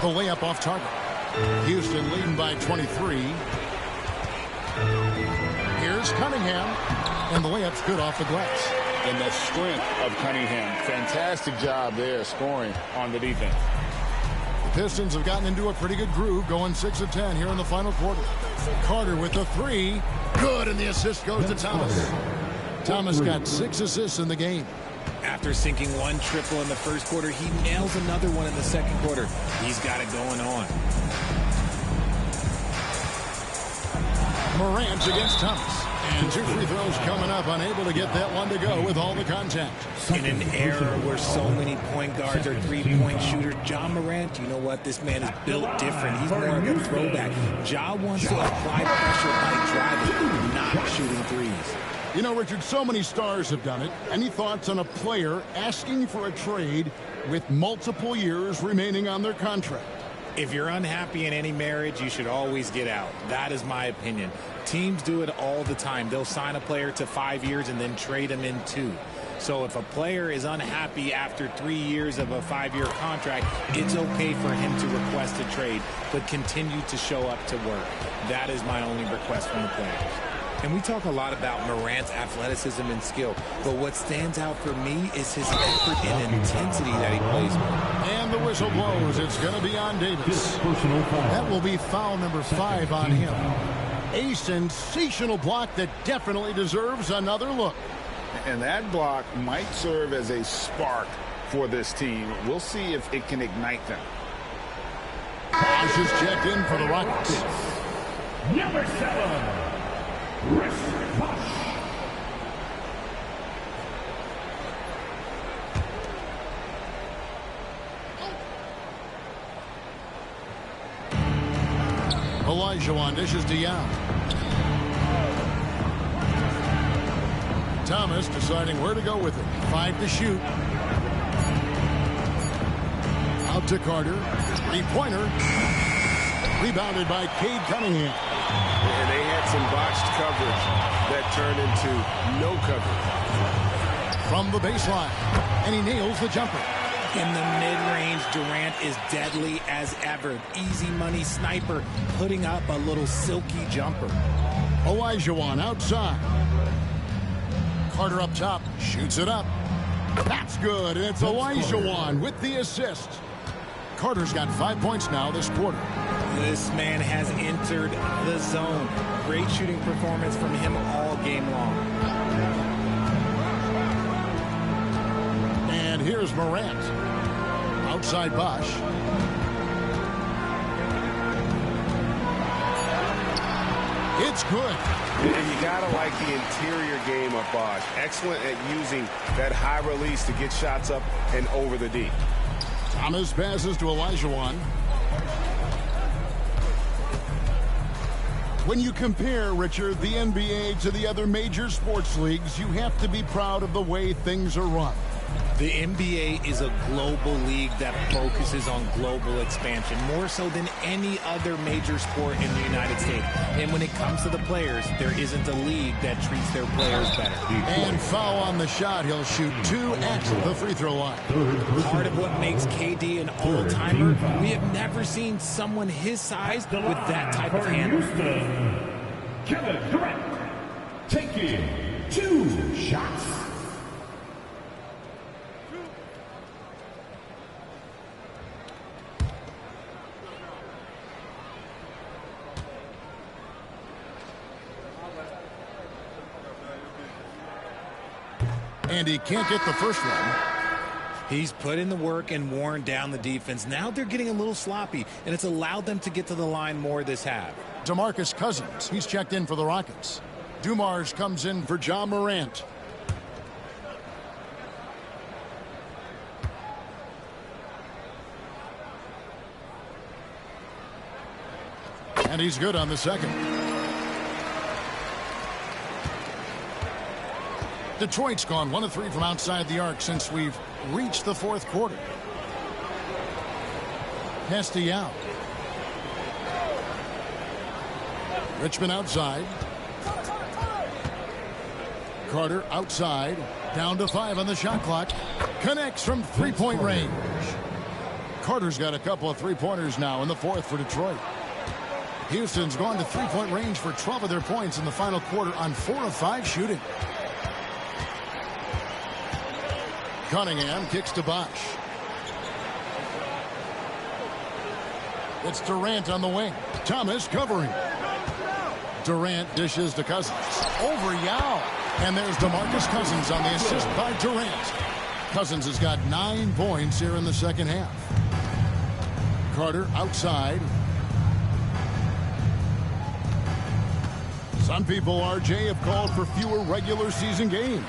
The layup off target. Houston leading by 23. Here's Cunningham. And the layup's good off the glass. And the strength of Cunningham. Fantastic job there scoring on the defense. The Pistons have gotten into a pretty good groove, going 6 of 10 here in the final quarter. Carter with the 3. Good, and the assist goes to Thomas. Thomas got 6 assists in the game. After sinking one triple in the first quarter, he nails another one in the second quarter. He's got it going on. Morant against Thomas. And 2 free throws coming up, unable to get that one to go with all the contact. In an era where so many point guards are three-point shooters, Ja Morant, you know what? This man is built different. He's more of a throwback. Ja wants to apply pressure by driving, not shooting threes. You know, Richard, so many stars have done it. Any thoughts on a player asking for a trade with multiple years remaining on their contract? If you're unhappy in any marriage, you should always get out. That is my opinion. Teams do it all the time. They'll sign a player to 5 years and then trade him in 2. So if a player is unhappy after 3 years of a 5-year contract, it's okay for him to request a trade, but continue to show up to work. That is my only request from the players. And we talk a lot about Morant's athleticism and skill, but what stands out for me is his effort and intensity that he plays with. And the whistle blows. It's going to be on Davis. That will be foul number 5 on him. A sensational block that definitely deserves another look. And that block might serve as a spark for this team. We'll see if it can ignite them. Bosh is checked in for the Rockets. Number 7. Olajuwon dishes to Young. Thomas deciding where to go with it. 5 to shoot. Out to Carter. 3-pointer. Rebounded by Cade Cunningham. And they had some botched coverage that turned into no coverage. From the baseline. And he nails the jumper. In the mid-range, Durant is deadly as ever. Easy money sniper, putting up a little silky jumper. Olajuwon outside. Carter up top. Shoots it up. That's good. And it's Olajuwon with the assist. Carter's got 5 points now this quarter. This man has entered the zone. Great shooting performance from him all game long. And here's Morant. Outside Bosh. It's good. And you got to like the interior game of Bosh. Excellent at using that high release to get shots up and over the D. Thomas passes to Olajuwon. When you compare, Richard, the NBA to the other major sports leagues, you have to be proud of the way things are run. The NBA is a global league that focuses on global expansion, more so than any other major sport in the United States. And when it comes to the players, there isn't a league that treats their players better. And foul on the shot. He'll shoot 2 at the free throw line. Part of what makes KD an all-timer, we have never seen someone his size with that type of handle. Kevin Durant taking 2 shots. And he can't get the first one. He's put in the work and worn down the defense. Now they're getting a little sloppy, and it's allowed them to get to the line more this half. DeMarcus Cousins, he's checked in for the Rockets. Dumars comes in for Ja Morant. And he's good on the second. Detroit's gone 1 of 3 from outside the arc since we've reached the 4th quarter. Castellano. Richmond outside. Carter outside. Down to 5 on the shot clock. Connects from 3-point range. Carter's got a couple of 3-pointers now in the 4th for Detroit. Houston's gone to 3-point range for 12 of their points in the final quarter on 4 of 5 shooting. Cunningham kicks to Bosh. It's Durant on the wing. Thomas covering. Durant dishes to Cousins. Over Yao. And there's DeMarcus Cousins on the assist by Durant. Cousins has got 9 points here in the second half. Carter outside. Some people, RJ, have called for fewer regular season games.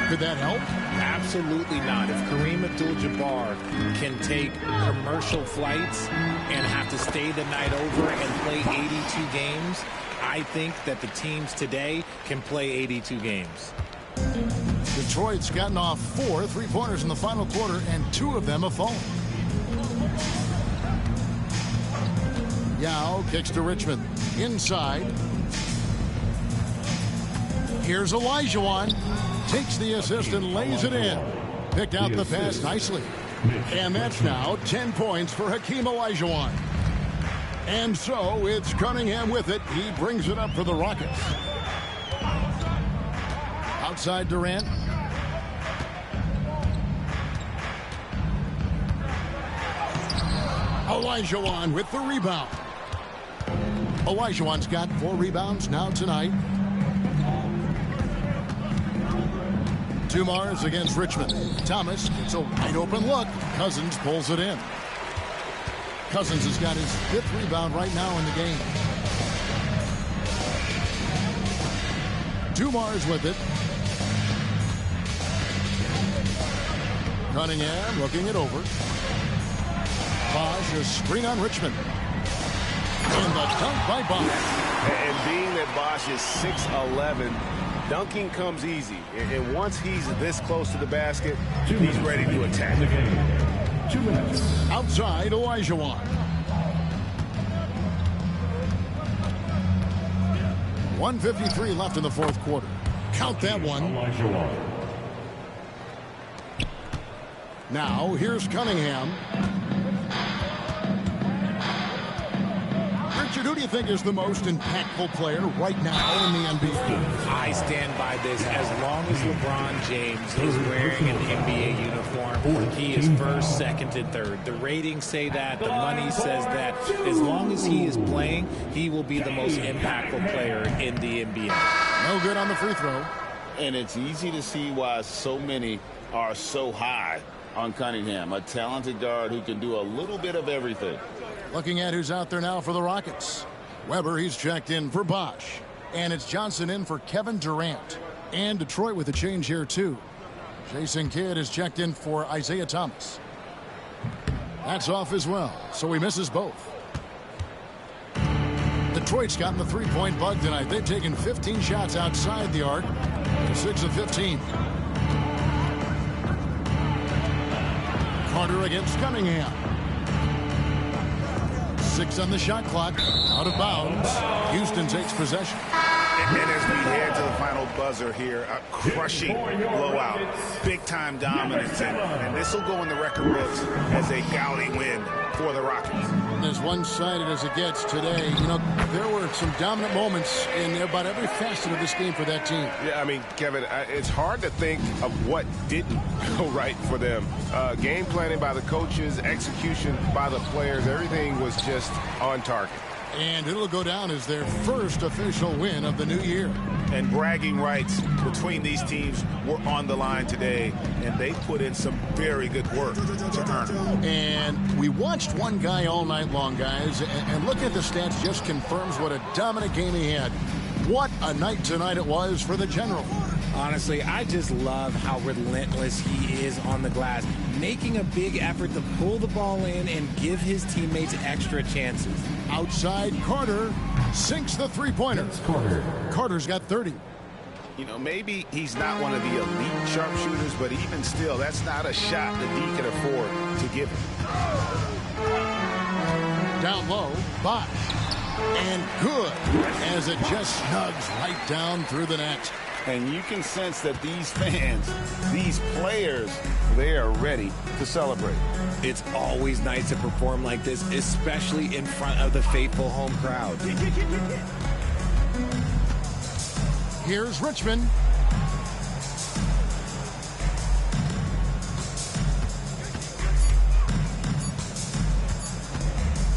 Could that help? Absolutely not. If Kareem Abdul-Jabbar can take commercial flights and have to stay the night over and play 82 games, I think that the teams today can play 82 games. Detroit's gotten off 4 3-pointers in the final quarter, and 2 of them have fallen. Yao kicks to Richmond. Inside. Here's Olajuwon. Takes the assist and lays it in. Picked out the pass nicely. And that's now 10 points for Hakeem Olajuwon. And so it's Cunningham with it. He brings it up for the Rockets. Outside Durant. Olajuwon with the rebound. Olajuwon's got 4 rebounds now tonight. Dumars against Richmond. Thomas gets a wide open look. Cousins pulls it in. Cousins has got his 5th rebound right now in the game. Dumars with it. Cunningham looking it over. Bosch, a screen on Richmond. And the dunk by Bosch. And being that Bosch is 6'11", dunking comes easy. And once he's this close to the basket, he's ready to attack. 2 minutes. Outside, Olajuwon. 1:53 left in the 4th quarter. Count that one. Olajuwon. Now, here's Cunningham. Richard, who do you think is the most impactful player right now in the NBA? I stand by this. As long as LeBron James is wearing an NBA uniform, he is first, second, and third. The ratings say that. The money says that. As long as he is playing, he will be the most impactful player in the NBA. No good on the free throw. And it's easy to see why so many are so high on Cunningham, a talented guard who can do a little bit of everything. Looking at who's out there now for the Rockets. Weber, he's checked in for Bosch. And it's Johnson in for Kevin Durant. And Detroit with a change here, too. Jason Kidd is checked in for Isaiah Thomas. That's off as well, so he misses both. Detroit's gotten the 3-point bug tonight. They've taken 15 shots outside the arc. They're 6 of 15. Carter against Cunningham. 6 on the shot clock. Out of bounds. Houston takes possession. And as we head to the final buzzer here, a crushing blowout. Big-time dominance. And this will go in the record books as a gaudy win for the Rockets. As one-sided as it gets today, you know, there were some dominant moments in about every facet of this game for that team. Yeah, I mean, Kevin, it's hard to think of what didn't go right for them. Game planning by the coaches, execution by the players, everything was just on target. And it'll go down as their first official win of the new year. And bragging rights between these teams were on the line today, and they put in some very good work to earn it. And we watched one guy all night long, guys, and looking at the stats just confirms what a dominant game he had. What a night tonight it was for the General. Honestly, I just love how relentless he is on the glass, making a big effort to pull the ball in and give his teammates extra chances. Outside, Carter sinks the 3-pointer. Carter's got 30. You know, maybe he's not one of the elite sharpshooters, but even still, that's not a shot that he can afford to give him. Down low, Bosch. And good, as it just snugs right down through the net. And you can sense that these fans, these players, they are ready to celebrate. It's always nice to perform like this, especially in front of the faithful home crowd. Here's Richmond.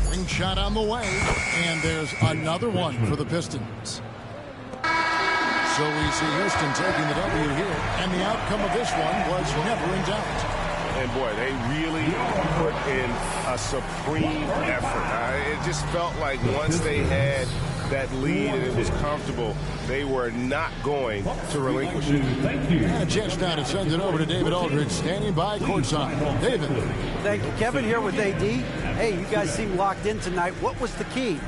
Ring shot on the way, and there's another one for the Pistons. So we see Houston taking the W here, and the outcome of this one was never in doubt. And, boy, they really put in a supreme effort. It just felt like once they had that lead and it was comfortable, they were not going to relinquish it. And a chance now to send it over to David Aldridge, standing by courtside. David. Thank you. Kevin here with AD. Hey, you guys seem locked in tonight. What was the key?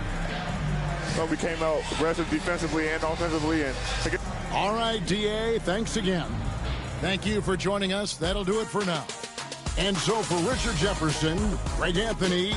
Well, we came out aggressive defensively and offensively. All right, DA, thanks again. Thank you for joining us. That'll do it for now. And so for Richard Jefferson, Greg Anthony.